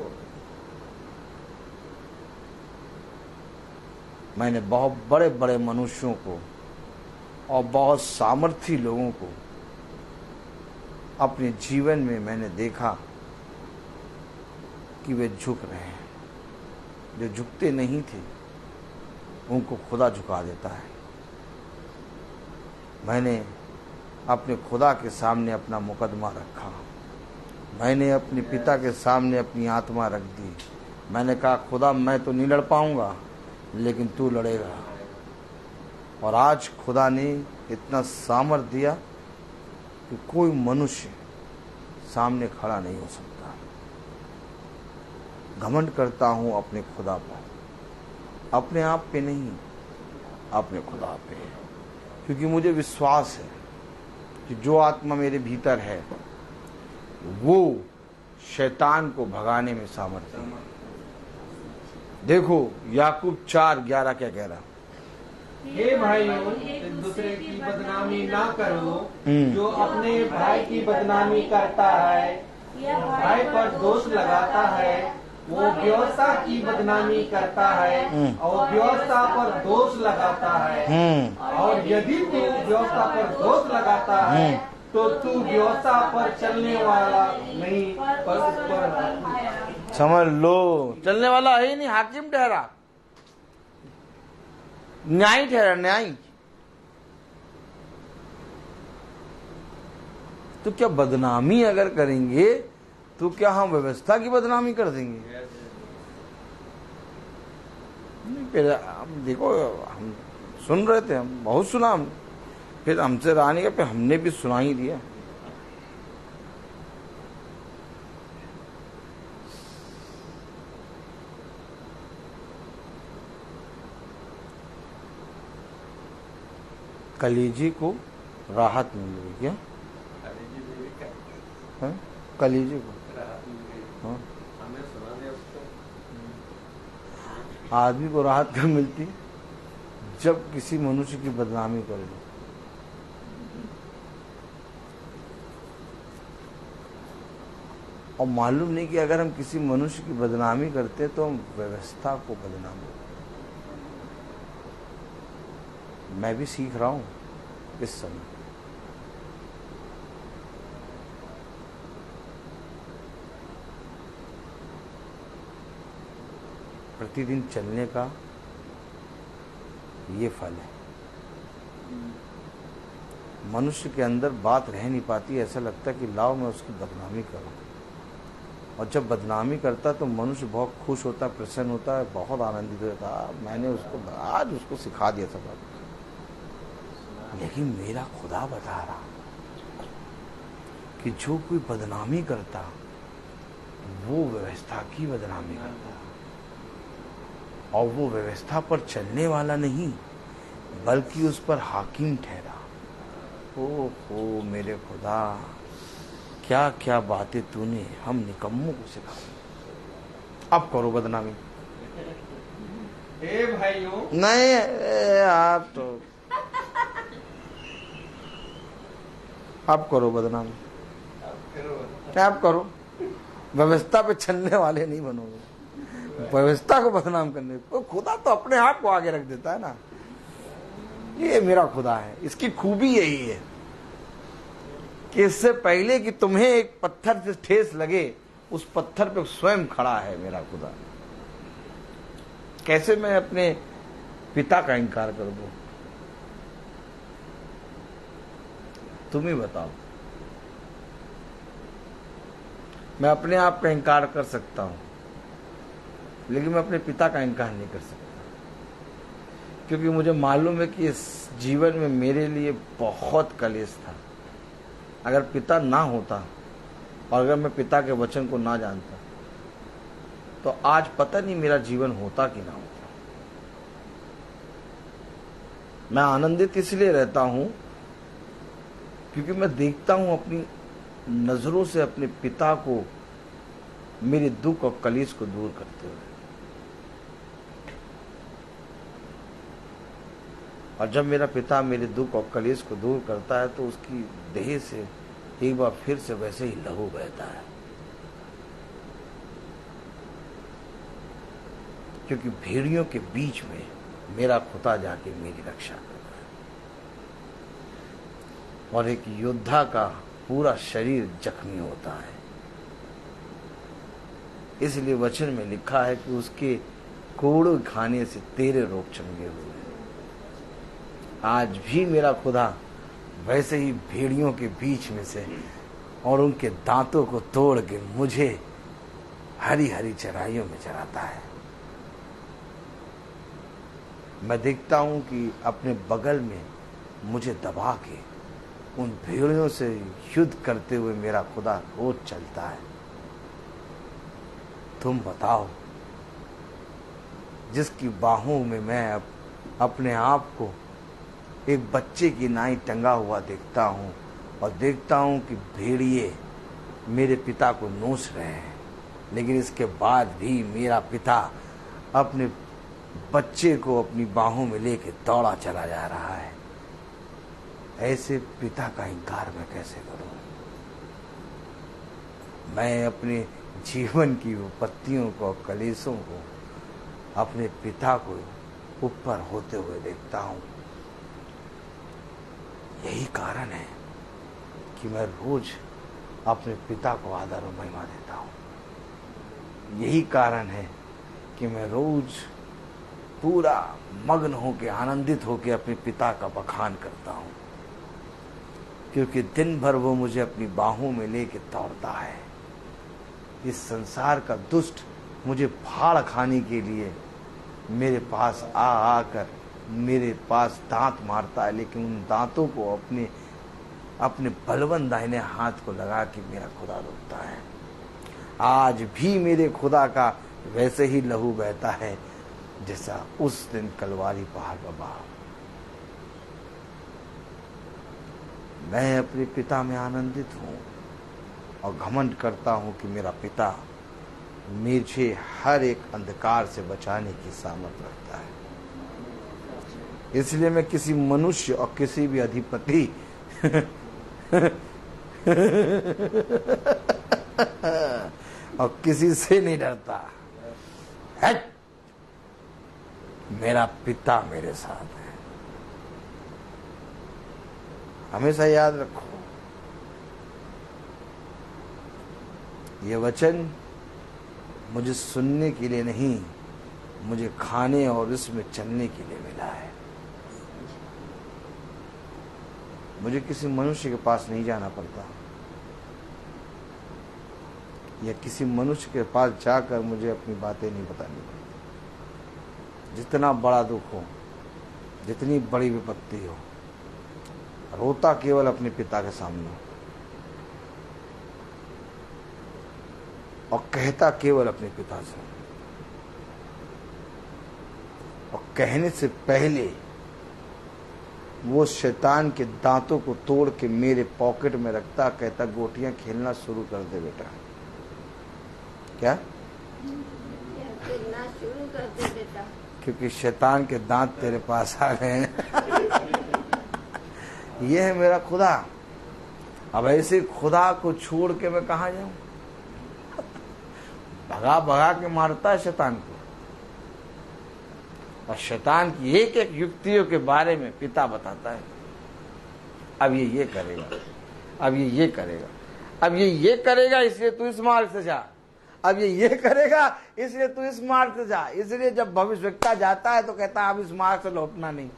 मैंने बहुत बड़े बड़े मनुष्यों को और बहुत सामर्थी लोगों को अपने जीवन में मैंने देखा कि वे झुक रहे हैं। जो झुकते नहीं थे उनको खुदा झुका देता है। मैंने अपने खुदा के सामने अपना मुकदमा रखा। मैंने अपने पिता के सामने अपनी आत्मा रख दी। मैंने कहा खुदा मैं तो नहीं लड़ पाऊंगा, लेकिन तू लड़ेगा। और आज खुदा ने इतना सामर्थ दिया कि कोई मनुष्य सामने खड़ा नहीं हो सकता। घमंड करता हूं अपने खुदा पर, अपने आप पे नहीं, अपने खुदा पे, क्योंकि मुझे विश्वास है कि जो आत्मा मेरे भीतर है वो शैतान को भगाने में सामर्थ्य है। देखो याकूब 4:11 क्या कह रहा? हे भाइयों, एक दूसरे की बदनामी ना करो। जो अपने भाई की बदनामी करता है या भाई पर दोष लगाता है वो व्यवस्था की बदनामी करता है और व्यवस्था पर दोष लगाता है। और यदि तू व्यवस्था पर दोष लगाता है तो तू व्यवस्था पर चलने वाला नहीं पर उस पर समझ लो, चलने वाला है ही नहीं, हाकिम ठहरा, न्यायी ठहरा, न्यायी। तो क्या बदनामी अगर करेंगे तो क्या हम व्यवस्था की बदनामी कर देंगे? नहीं, फिर हम देखो, हम सुन रहे थे, हम बहुत सुना, हम फिर हमसे रहा नहीं, फिर हमने भी सुना ही दिया। कलीजी को राहत मिल रही क्या? है? कलीजी को हाँ? आदमी को राहत कब मिलती है? जब किसी मनुष्य की बदनामी करे। और मालूम नहीं कि अगर हम किसी मनुष्य की बदनामी करते तो हम व्यवस्था को बदनाम करते। मैं भी सीख रहा हूं इस समय। प्रतिदिन चलने का ये फल है। मनुष्य के अंदर बात रह नहीं पाती, ऐसा लगता है कि लाओ मैं उसकी बदनामी करूं। और जब बदनामी करता तो मनुष्य बहुत खुश होता, प्रसन्न होता है, बहुत आनंदित होता है, मैंने उसको आज उसको सिखा दिया सब। लेकिन मेरा खुदा बता रहा कि जो कोई बदनामी करता वो व्यवस्था की बदनामी करता, और वो व्यवस्था पर चलने वाला नहीं बल्कि उस पर हाकिम ठहरा। ओहो मेरे खुदा, क्या क्या बातें तूने हम निकम्मों को सिखाई। अब करो बदनामी। ए भाइयों, नहीं आप तो आप करो बदनामी, आप करो। व्यवस्था पे चलने वाले नहीं बनोगे, व्यवस्था को बदनाम करने को। खुदा तो अपने आप को आगे रख देता है ना। ये मेरा खुदा है, इसकी खूबी यही है कि इससे पहले कि तुम्हें एक पत्थर से ठेस लगे, उस पत्थर पे स्वयं खड़ा है मेरा खुदा। कैसे मैं अपने पिता का इनकार कर दूं? तुम ही बताओ। मैं अपने आप का इनकार कर सकता हूं, लेकिन मैं अपने पिता का इनकार नहीं कर सकता, क्योंकि मुझे मालूम है कि इस जीवन में मेरे लिए बहुत कलेश था। अगर पिता ना होता और अगर मैं पिता के वचन को ना जानता तो आज पता नहीं मेरा जीवन होता कि ना होता। मैं आनंदित इसलिए रहता हूं क्योंकि मैं देखता हूं अपनी नजरों से अपने पिता को मेरे दुख और कलेश को दूर करते हुए। और जब मेरा पिता मेरे दुख और कलेश को दूर करता है तो उसकी देह से एक बार फिर से वैसे ही लहू बहता है, क्योंकि भेड़ियों के बीच में मेरा खुदा जाके मेरी रक्षा करता है। और एक योद्धा का पूरा शरीर जख्मी होता है, इसलिए वचन में लिखा है कि उसके कोड़ों खाने से तेरे रोग चंगे हुए। आज भी मेरा खुदा वैसे ही भेड़ियों के बीच में से और उनके दांतों को तोड़ के मुझे हरी हरी चराइयों में चराता है। मैं देखता हूं कि अपने बगल में मुझे दबा के उन भेड़ियों से युद्ध करते हुए मेरा खुदा रोज चलता है। तुम बताओ, जिसकी बाहों में मैं अपने आप को एक बच्चे की नाई टंगा हुआ देखता हूं और देखता हूं कि भेड़िए मेरे पिता को नोच रहे हैं, लेकिन इसके बाद भी मेरा पिता अपने बच्चे को अपनी बाहों में लेके दौड़ा चला जा रहा है। ऐसे पिता का इनकार मैं कैसे करूं? मैं अपने जीवन की विपत्तियों को, कलेशों को अपने पिता को ऊपर होते हुए देखता हूं। यही कारण है कि मैं रोज अपने पिता को आदर और महिमा देता हूं। यही कारण है कि मैं रोज पूरा मग्न होकर, आनंदित होकर अपने पिता का बखान करता हूं, क्योंकि दिन भर वो मुझे अपनी बाहों में लेके दौड़ता है। इस संसार का दुष्ट मुझे फाड़ खाने के लिए मेरे पास आकर मेरे पास दांत मारता है, लेकिन उन दांतों को अपने बलवंत दाहिने हाथ को लगा के मेरा खुदा रोकता है। आज भी मेरे खुदा का वैसे ही लहू बहता है जैसा उस दिन कलवारी पहाड़ पर बहा। मैं अपने पिता में आनंदित हूं और घमंड करता हूं कि मेरा पिता मुझे हर एक अंधकार से बचाने की सामर्थ्य रखता है। इसलिए मैं किसी मनुष्य और किसी भी अधिपति और किसी से नहीं डरता है। मेरा पिता मेरे साथ है। हमेशा याद रखो, ये वचन मुझे सुनने के लिए नहीं मुझे खाने और इसमें चलने के लिए मिला है। मुझे किसी मनुष्य के पास नहीं जाना पड़ता, या किसी मनुष्य के पास जाकर मुझे अपनी बातें नहीं बतानी पड़ती। जितना बड़ा दुख हो, जितनी बड़ी विपत्ति हो, रोता केवल अपने पिता के सामने और कहता केवल अपने पिता से, और कहने से पहले वो शैतान के दांतों को तोड़ के मेरे पॉकेट में रखता, कहता गोटियां खेलना शुरू कर दे बेटा। क्या? खेलना शुरू कर दे बेटा, क्योंकि शैतान के दांत तेरे पास आ गए हैं। ये है मेरा खुदा। अब ऐसे खुदा को छोड़ के मैं कहाँ जाऊं? भगा भगा के मारता है शैतान को, और शैतान की एक एक युक्तियों के बारे में पिता बताता है। अब ये करेगा, अब ये करेगा, अब ये करेगा, इसलिए तू इस मार्ग से जा। अब ये करेगा, इसलिए तू इस मार्ग से जा। इसलिए जब भविष्यवक्ता जाता है तो कहता है अब इस मार्ग से लौटना नहीं।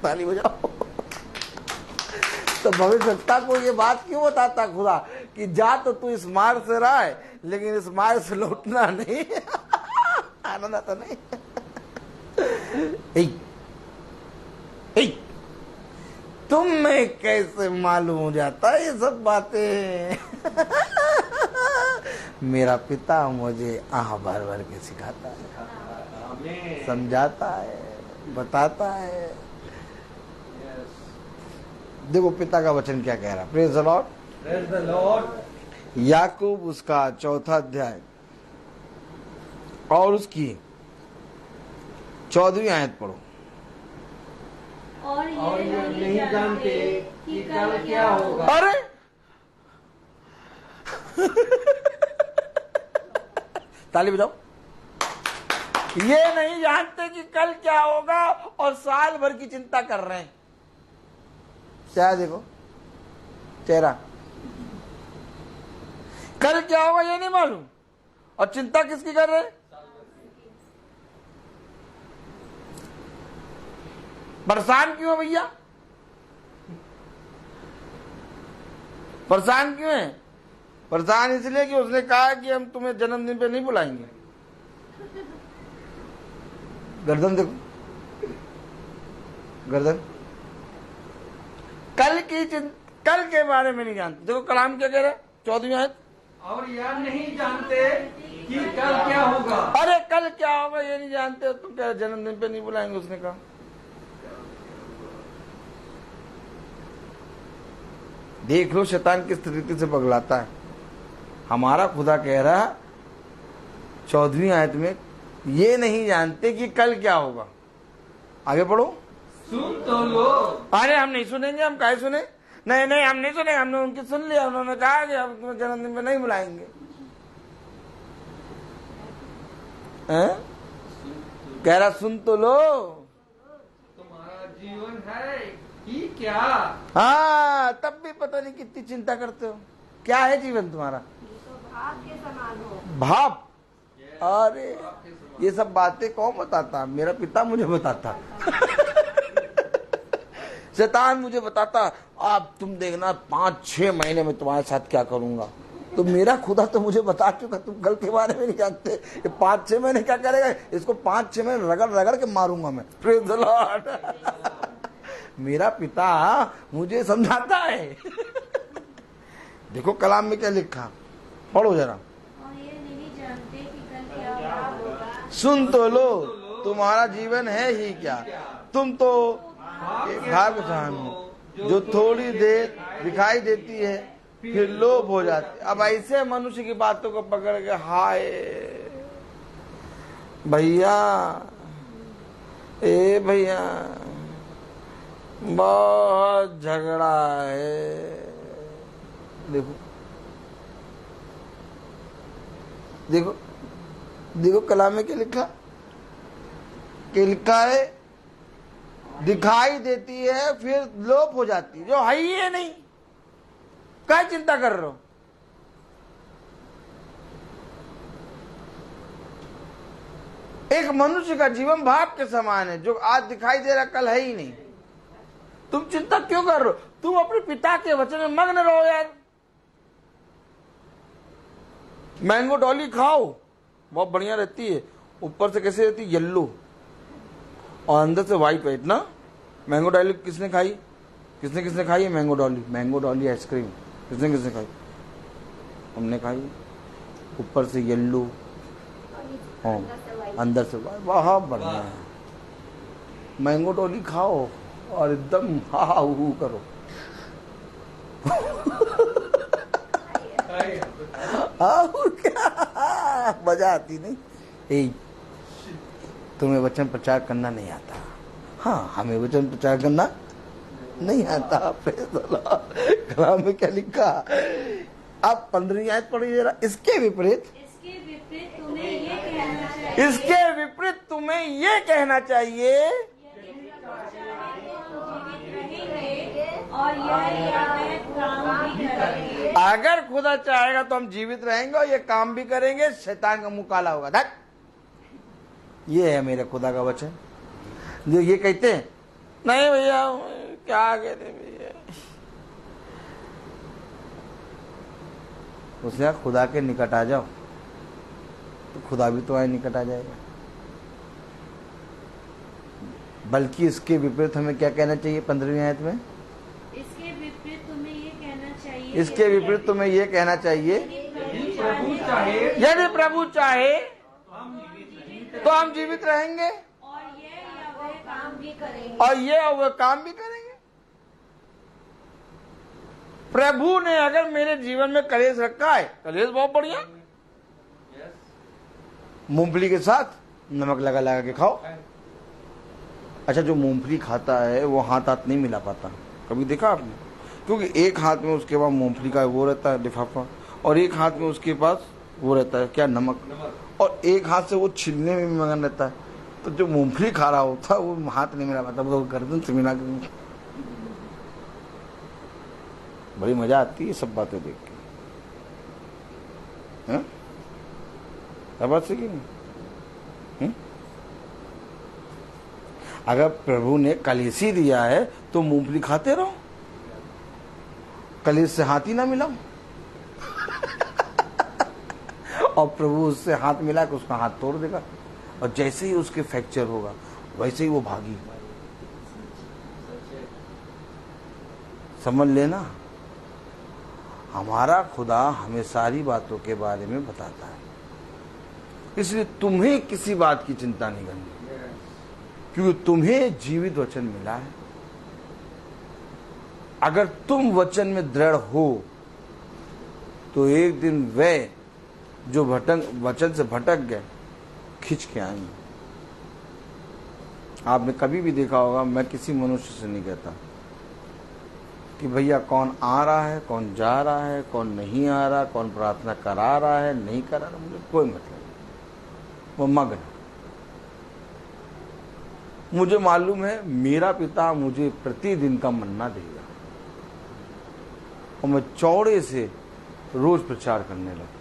ताली बजाओ। तो भविष्यवक्ता को ये बात क्यों बताता खुदा कि जा तो तू इस मार्ग से रहा है, लेकिन इस मार्ग से लौटना नहीं। आनंद आता नहीं? तुम में कैसे मालूम हो जाता है ये सब बातें? मेरा पिता मुझे आह भर भर के सिखाता है, समझाता है, बताता है। देखो पिता का वचन क्या कह रहा है। Praise the Lord, praise the Lord. याकूब उसका 4 अध्याय और उसकी 14वीं आयत पढ़ो। और ये नहीं जानते कि कल क्या होगा। अरे ताली बजाओ। ये नहीं जानते कि कल क्या होगा और साल भर की चिंता कर रहे हैं। क्या देखो चेहरा, कल क्या होगा ये नहीं मालूम, और चिंता किसकी कर रहे हैं? परेशान क्यों है भैया? परेशान क्यों है? परेशान इसलिए कि उसने कहा कि हम तुम्हें जन्मदिन पे नहीं बुलाएंगे। गर्दन देखो, गर्दन। कल के बारे में नहीं जानते। देखो कलाम क्या कह रहा है 14वीं आयत। और यह नहीं जानते कि कल क्या होगा। अरे कल क्या होगा ये नहीं जानते, तुम क्या जन्मदिन पे नहीं बुलाएंगे? उसने कहा देख लो शैतान किस तरीके से पगलाता है। हमारा खुदा कह रहा 14वीं आयत में, ये नहीं जानते कि कल क्या होगा। आगे पढ़ो। सुन तो लो। अरे हम नहीं सुनेंगे, हम काहे सुने? नहीं हम नहीं सुनेंगे, हमने उनकी सुन लिया। उन्होंने कहा कि हम तुम्हें जन्मदिन में नहीं बुलाएंगे। कह रहा सुन तो लो, तुम्हारा जीवन है कि क्या। हाँ तब भी पता नहीं कितनी चिंता करते हो। क्या है जीवन तुम्हारा? भाप के समान हो। भाप। अरे ये सब बातें कौन बताता? मेरा पिता मुझे बताता। शैतान मुझे बताता, आप तुम देखना 5-6 महीने में तुम्हारे साथ क्या करूंगा। तो मेरा खुदा तो मुझे बता चुका, तुम कल के बारे में नहीं जानते। ये 5-6 महीने क्या करेगा? इसको 5-6 महीने रगड़ रगड़ के मारूंगा मैं। Praise the Lord. मेरा पिता मुझे समझाता है। देखो कलाम में क्या लिखा, पढ़ो जरा। और ये नहीं जानते कि कल क्या होगा। सुन तो लो, तुम्हारा जीवन है ही क्या। तुम तो भाग हो जो थोड़ी देर दिखाई देती है फिर लोभ हो जाती। अब ऐसे मनुष्य की बातों को पकड़ के, हाय भैया, ए भैया बहुत झगड़ा है। देखो देखो देखो कलाम में क्या लिखा, लिखा है दिखाई देती है फिर लोप हो जाती है। जो है ही है नहीं, क्या चिंता कर रहे हो? एक मनुष्य का जीवन भाप के समान है, जो आज दिखाई दे रहा कल है ही नहीं। तुम चिंता क्यों कर रहे हो? तुम अपने पिता के वचन में मग्न रहो यार। मैंगो डॉली खाओ, बहुत बढ़िया रहती है। ऊपर से कैसे रहती है? येलो, और अंदर से व्हाइट व्हाइट ना। मैंगो डॉली किसने खाई? किसने खाई है mango Dolly? Mango Dolly ice cream किसने खाई? हमने खाई। ऊपर से येलो, हाँ, अंदर से बहुत बढ़िया है। मैंगो डॉली खाओ और एकदम हा हा हू करो। क्या मजा आती नहीं? तुम्हें वचन प्रचार करना नहीं आता? हाँ, हमें वचन प्रचार करना नहीं आता। कलाम में क्या लिखा? आप 15वीं आयत पढ़िए जरा। इसके विपरीत तुम्हें ये कहना चाहिए, इसके विपरीत तुम्हें ये कहना चाहिए, और यह काम भी करेंगे। अगर खुदा चाहेगा तो हम जीवित रहेंगे और ये काम भी करेंगे, शैतान का मुंह काला होगा। धक, ये है मेरे खुदा का वचन। जो ये कहते हैं नहीं भैया, क्या कहते भैया, उसने खुदा के निकट आ जाओ तो खुदा भी तुम्हारे निकट आ जाएगा। बल्कि इसके विपरीत हमें क्या कहना चाहिए? 15वीं आयत में इसके विपरीत तुम्हें ये कहना चाहिए, इसके विपरीत तुम्हें ये कहना चाहिए, प्रभु चाहे यदि प्रभु चाहे तो हम जीवित रहेंगे और ये या वह काम भी करेंगे। और ये और वह काम भी करेंगे। प्रभु ने अगर मेरे जीवन में कलेश रखा है, कलेश बहुत बढ़िया, मूंगफली के साथ नमक लगा लगा के खाओ। अच्छा, जो मूंगफली खाता है वो हाथ हाथ नहीं मिला पाता, कभी देखा आपने? क्योंकि एक हाथ में उसके पास मूंगफली का वो रहता है लिफाफा, और एक हाथ में उसके पास वो रहता है क्या, नमक, और एक हाथ से वो छिलने में भी मगन रहता है। तो जो मूंगफली खा रहा होता है वो हाथ नहीं मिला पाता, वो गर्दन से मिला के। बड़ी मजा आती है सब बातें देख के, क्या बात है कि नहीं? अगर प्रभु ने कलेशी दिया है तो मूंगफली खाते रहो, कलेश से हाथ ही ना मिलाओ। और प्रभु उससे हाथ मिला के उसका हाथ तोड़ देगा, और जैसे ही उसके फ्रैक्चर होगा वैसे ही वो भागी। समझ लेना, हमारा खुदा हमें सारी बातों के बारे में बताता है, इसलिए तुम्हें किसी बात की चिंता नहीं करनी, क्योंकि तुम्हें जीवित वचन मिला है। अगर तुम वचन में दृढ़ हो तो एक दिन वे जो वचन से भटक गए खिंच के आएंगे। आपने कभी भी देखा होगा, मैं किसी मनुष्य से नहीं कहता कि भैया कौन आ रहा है, कौन जा रहा है, कौन नहीं आ रहा, कौन प्रार्थना करा रहा है, नहीं करा रहा, मुझे कोई मतलब नहीं, वो मग्न। मुझे मालूम है मेरा पिता मुझे प्रतिदिन का मन्ना देगा, और मैं चौड़े से रोज प्रचार करने लगता हूं।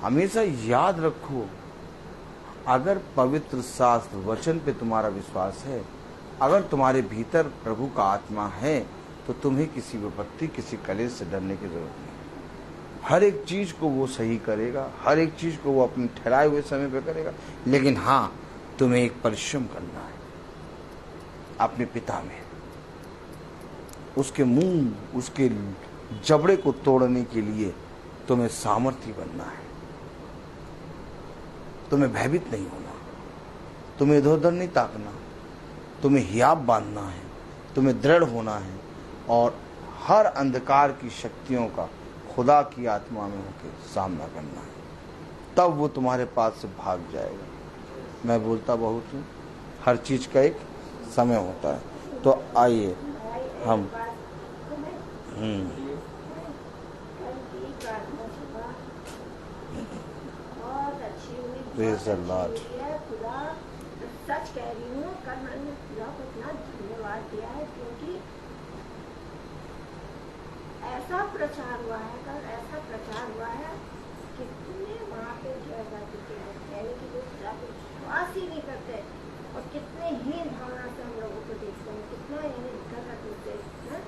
हमेशा याद रखो, अगर पवित्र शास्त्र वचन पे तुम्हारा विश्वास है, अगर तुम्हारे भीतर प्रभु का आत्मा है, तो तुम्हें किसी विपत्ति, किसी कलेश से डरने की जरूरत नहीं। हर एक चीज को वो सही करेगा, हर एक चीज को वो अपने ठहराए हुए समय पे करेगा। लेकिन हाँ, तुम्हें एक परिश्रम करना है अपने पिता में, उसके मुंह, उसके जबड़े को तोड़ने के लिए तुम्हें सामर्थ्य बनना है। तुम्हें भयभीत नहीं होना, तुम्हें इधर उधर नहीं ताकना, तुम्हें हियाब बांधना है, तुम्हें दृढ़ होना है, और हर अंधकार की शक्तियों का खुदा की आत्मा में होकर सामना करना है। तब वो तुम्हारे पास से भाग जाएगा। मैं बोलता बहुत हूँ, हर चीज का एक समय होता है। तो आइए हम Praise the Lord. खुदा सच कह रही हूँ, कल मैंने खुदा को इतना धन्यवाद दिया है, क्योंकि ऐसा प्रचार हुआ है, कल ऐसा प्रचार हुआ है कितने वहाँ पे जयराज के लोग यानी कि जो खुदा को विश्वास ही नहीं करते और कितने हीन भावना से हम लोगों को देखते हैं, कितना यानी गलत होते हैं।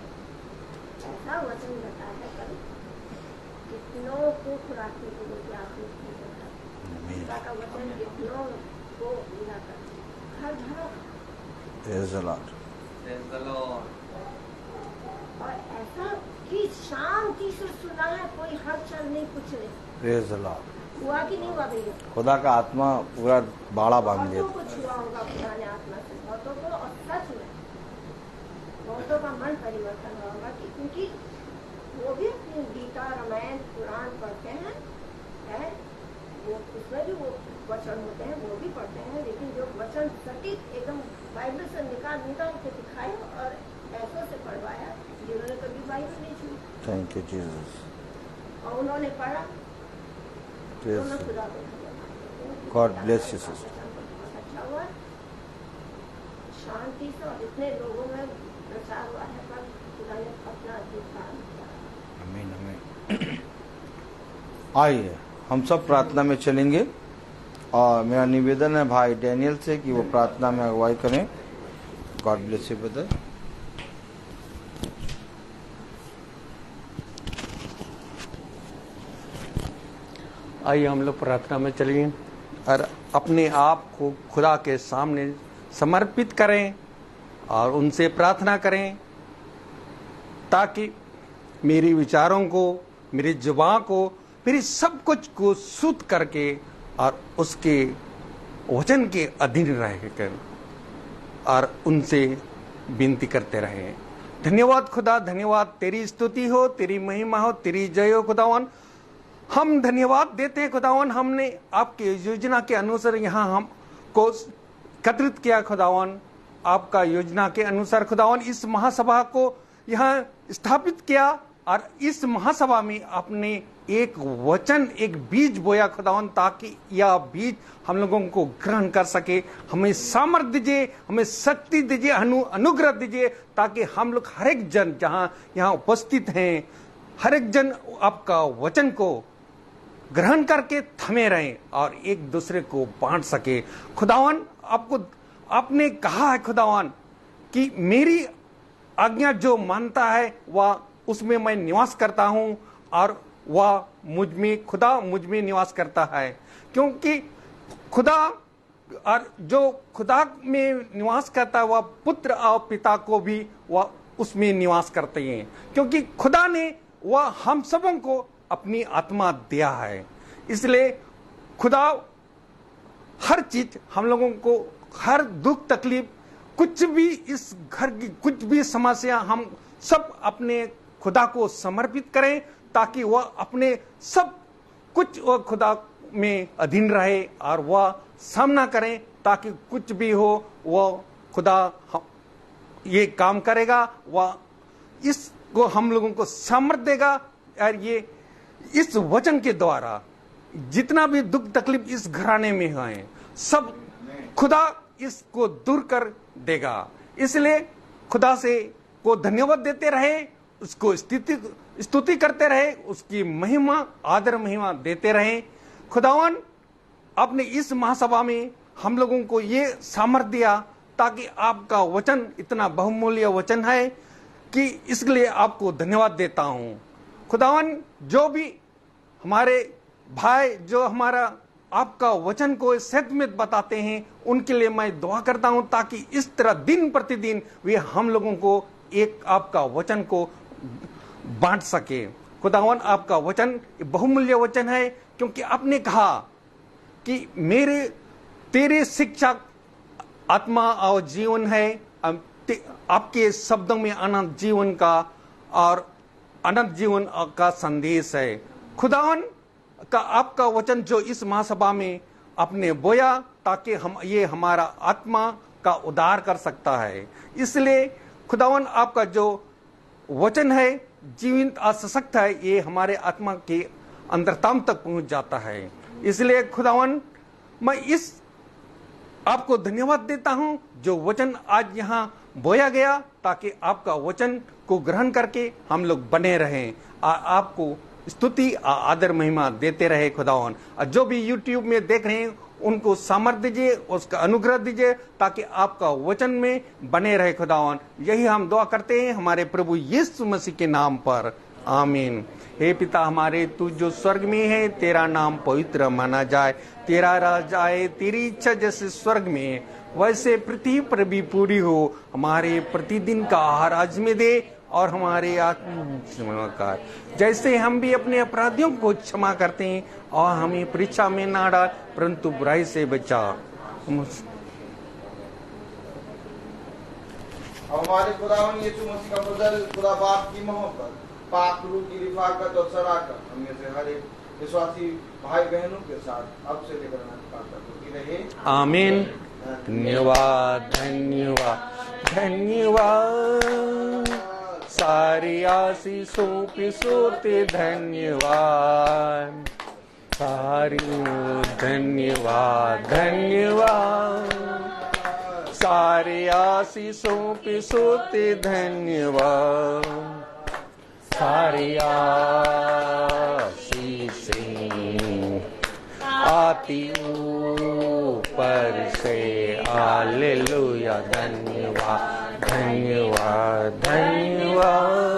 ऐसा वचन बताया है कल कितनों को खुराकी को लेकर आपने खुदा का वचन कितनों को मिला कर घर घर Praise the Lord. और ऐसा कि शांति से सुना है, कोई हलचल नहीं, कुछ नहीं Praise the Lord. हुआ कि नहीं हुआ भैया। खुदा का आत्मा पूरा बाड़ा बांध दिया। बहुतों को छुआ होगा खुदा ने आत्मा से, बहुतों को, और सच में बहुतों का मन परिवर्तन होगा क्योंकि वो भी अपनी गीता रामायण पुराण पढ़ते हैं, है वो उसमें भी वो वचन होते हैं, वो भी पढ़ते हैं, लेकिन जो वचन सटीक एकदम बाइबल से निकाल के दिखाए और ऐसों से पढ़वाया जिन्होंने कभी बाइबल नहीं छुई। Thank you Jesus. और उन्होंने पढ़ा, उन्होंने खुदा को गॉड ब्लेस यू सिस्टर। अच्छा हुआ, शांति से और इतने लोगों में प्रचार हुआ है, पर खुदा ने अपना अधिकार किया। आमीन आमीन। आइए हम सब प्रार्थना में चलेंगे और मेरा निवेदन है भाई डैनियल से कि वो प्रार्थना में अगुवाई करें। God bless you brother. आइए हम लोग प्रार्थना में चलिए और अपने आप को खुदा के सामने समर्पित करें और उनसे प्रार्थना करें ताकि मेरी विचारों को, मेरी जुबान को, मेरी सब कुछ को शुद्ध करके और उसके वचन के अधीन रह कर और उनसे विनती करते रहे। धन्यवाद खुदा, धन्यवाद, तेरी स्तुति हो, तेरी महिमा हो, तेरी जय हो खुदावन। हम धन्यवाद देते हैं खुदावन, हमने आपकी योजना के अनुसार यहाँ हमको एकत्रित किया खुदावन। आपका योजना के अनुसार खुदावन इस महासभा को यहाँ स्थापित किया और इस महासभा में आपने एक वचन, एक बीज बोया खुदावन, ताकि यह बीज हम लोगों को ग्रहण कर सके। हमें सामर्थ्य दीजिए, हमें शक्ति दीजिए, अनुग्रह दीजिए, ताकि हम लोग हर एक जन जहाँ यहाँ उपस्थित हैं, हर एक जन आपका वचन को ग्रहण करके थमे रहें और एक दूसरे को बांट सके। खुदावन आपने कहा है खुदावन कि मेरी आज्ञा जो मानता है वह उसमें मैं निवास करता हूं और वह मुझ में निवास करता है, क्योंकि खुदा और जो खुदा में निवास करता है वह पुत्र और पिता को भी वह उसमें निवास करते हैं, क्योंकि खुदा ने वह हम सबों को अपनी आत्मा दिया है। इसलिए खुदा हर चीज हम लोगों को, हर दुख तकलीफ, कुछ भी इस घर की कुछ भी समस्या, हम सब अपने खुदा को समर्पित करें ताकि वह अपने सब कुछ वह खुदा में अधीन रहे और वह सामना करें, ताकि कुछ भी हो वह खुदा ये काम करेगा, वह इसको हम लोगों को सामर्थ्य देगा। और ये इस वचन के द्वारा जितना भी दुख तकलीफ इस घराने में है सब खुदा इसको दूर कर देगा। इसलिए खुदा से को धन्यवाद देते रहे, उसको स्तुति करते रहे, उसकी महिमा, आदर महिमा देते रहे। खुदावन आपने इस महासभा में हम लोगों को ये सामर्थ्य दिया ताकि आपका वचन इतना बहुमूल्य वचन है कि इसके लिए आपको धन्यवाद देता हूं। खुदावन जो भी हमारे भाई जो हमारा आपका वचन को सत्य में बताते हैं उनके लिए मैं दुआ करता हूं, ताकि इस तरह दिन प्रतिदिन वे हम लोगों को एक आपका वचन को बांट सके। खुदावन आपका वचन बहुमूल्य वचन है, क्योंकि आपने कहा कि तेरे शिक्षा आत्मा और जीवन है, आपके शब्दों में अनंत जीवन का और अनंत जीवन का संदेश है। खुदावन का आपका वचन जो इस महासभा में आपने बोया ताकि ये हमारा आत्मा का उद्धार कर सकता है। इसलिए खुदावन आपका जो वचन है जीवित और सशक्त है, ये हमारे आत्मा के अंतरतम तक पहुंच जाता है। इसलिए खुदावन मैं इस आपको धन्यवाद देता हूं जो वचन आज यहाँ बोया गया, ताकि आपका वचन को ग्रहण करके हम लोग बने रहें और आपको स्तुति आदर महिमा देते रहे खुदावन। और जो भी यूट्यूब में देख रहे हैं उनको सामर्थ्य दीजिए, उसका अनुग्रह दीजिए, ताकि आपका वचन में बने रहे खुदावन। यही हम दुआ करते हैं हमारे प्रभु यीशु मसीह के नाम पर, आमीन। हे पिता हमारे, तू जो स्वर्ग में है, तेरा नाम पवित्र माना जाए, तेरा राज आए, तेरी इच्छा जैसे स्वर्ग में है वैसे पृथ्वी पर भी पूरी हो। हमारे प्रतिदिन का आहार आज में दे, और हमारे आत्मा जैसे हम भी अपने अपराधियों को क्षमा करते हैं, और हमें परीक्षा में ना डाल परंतु बुराई से बचा। हमारे खुदावन यीशु मसीह का फजल, खुदा बाप की मोहब्बत, पाक रूह की रिफाकत और शराकत हम में से हर एक विश्वासी भाई बहनों के साथ अब से लेकर अनंत तक होती रहे, आमीन। धन्यवाद धन्यवाद धन्यवाद, सारी आशीषों पे सोते धन्यवाद, सारी धन्यवाद धन्यवाद, सारे आशीषों पे सोते धन्यवाद, सारी आशीषें आती ऊपर से, हालेलुया। धन्यवाद धन्यवाद धन्यवाद,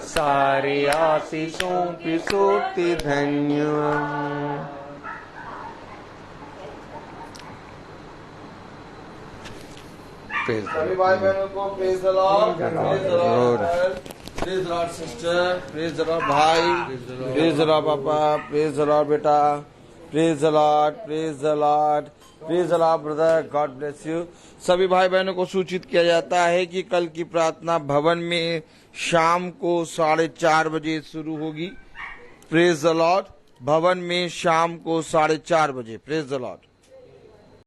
सारे आशीषों पे सोते धन्यवाद। सभी भाई बहनों को praise the Lord, praise the Lord, praise the Lord sister, praise the Lord भाई, प्रेज द लॉर्ड पापा, प्रेज द लॉर्ड बेटा, praise the Lord, praise the Lord, praise the Lord brother, God bless you. सभी भाई बहनों को सूचित किया जाता है कि कल की प्रार्थना भवन में शाम को 4:30 बजे शुरू होगी। Praise the Lord. भवन में शाम को 4:30 बजे। Praise the Lord.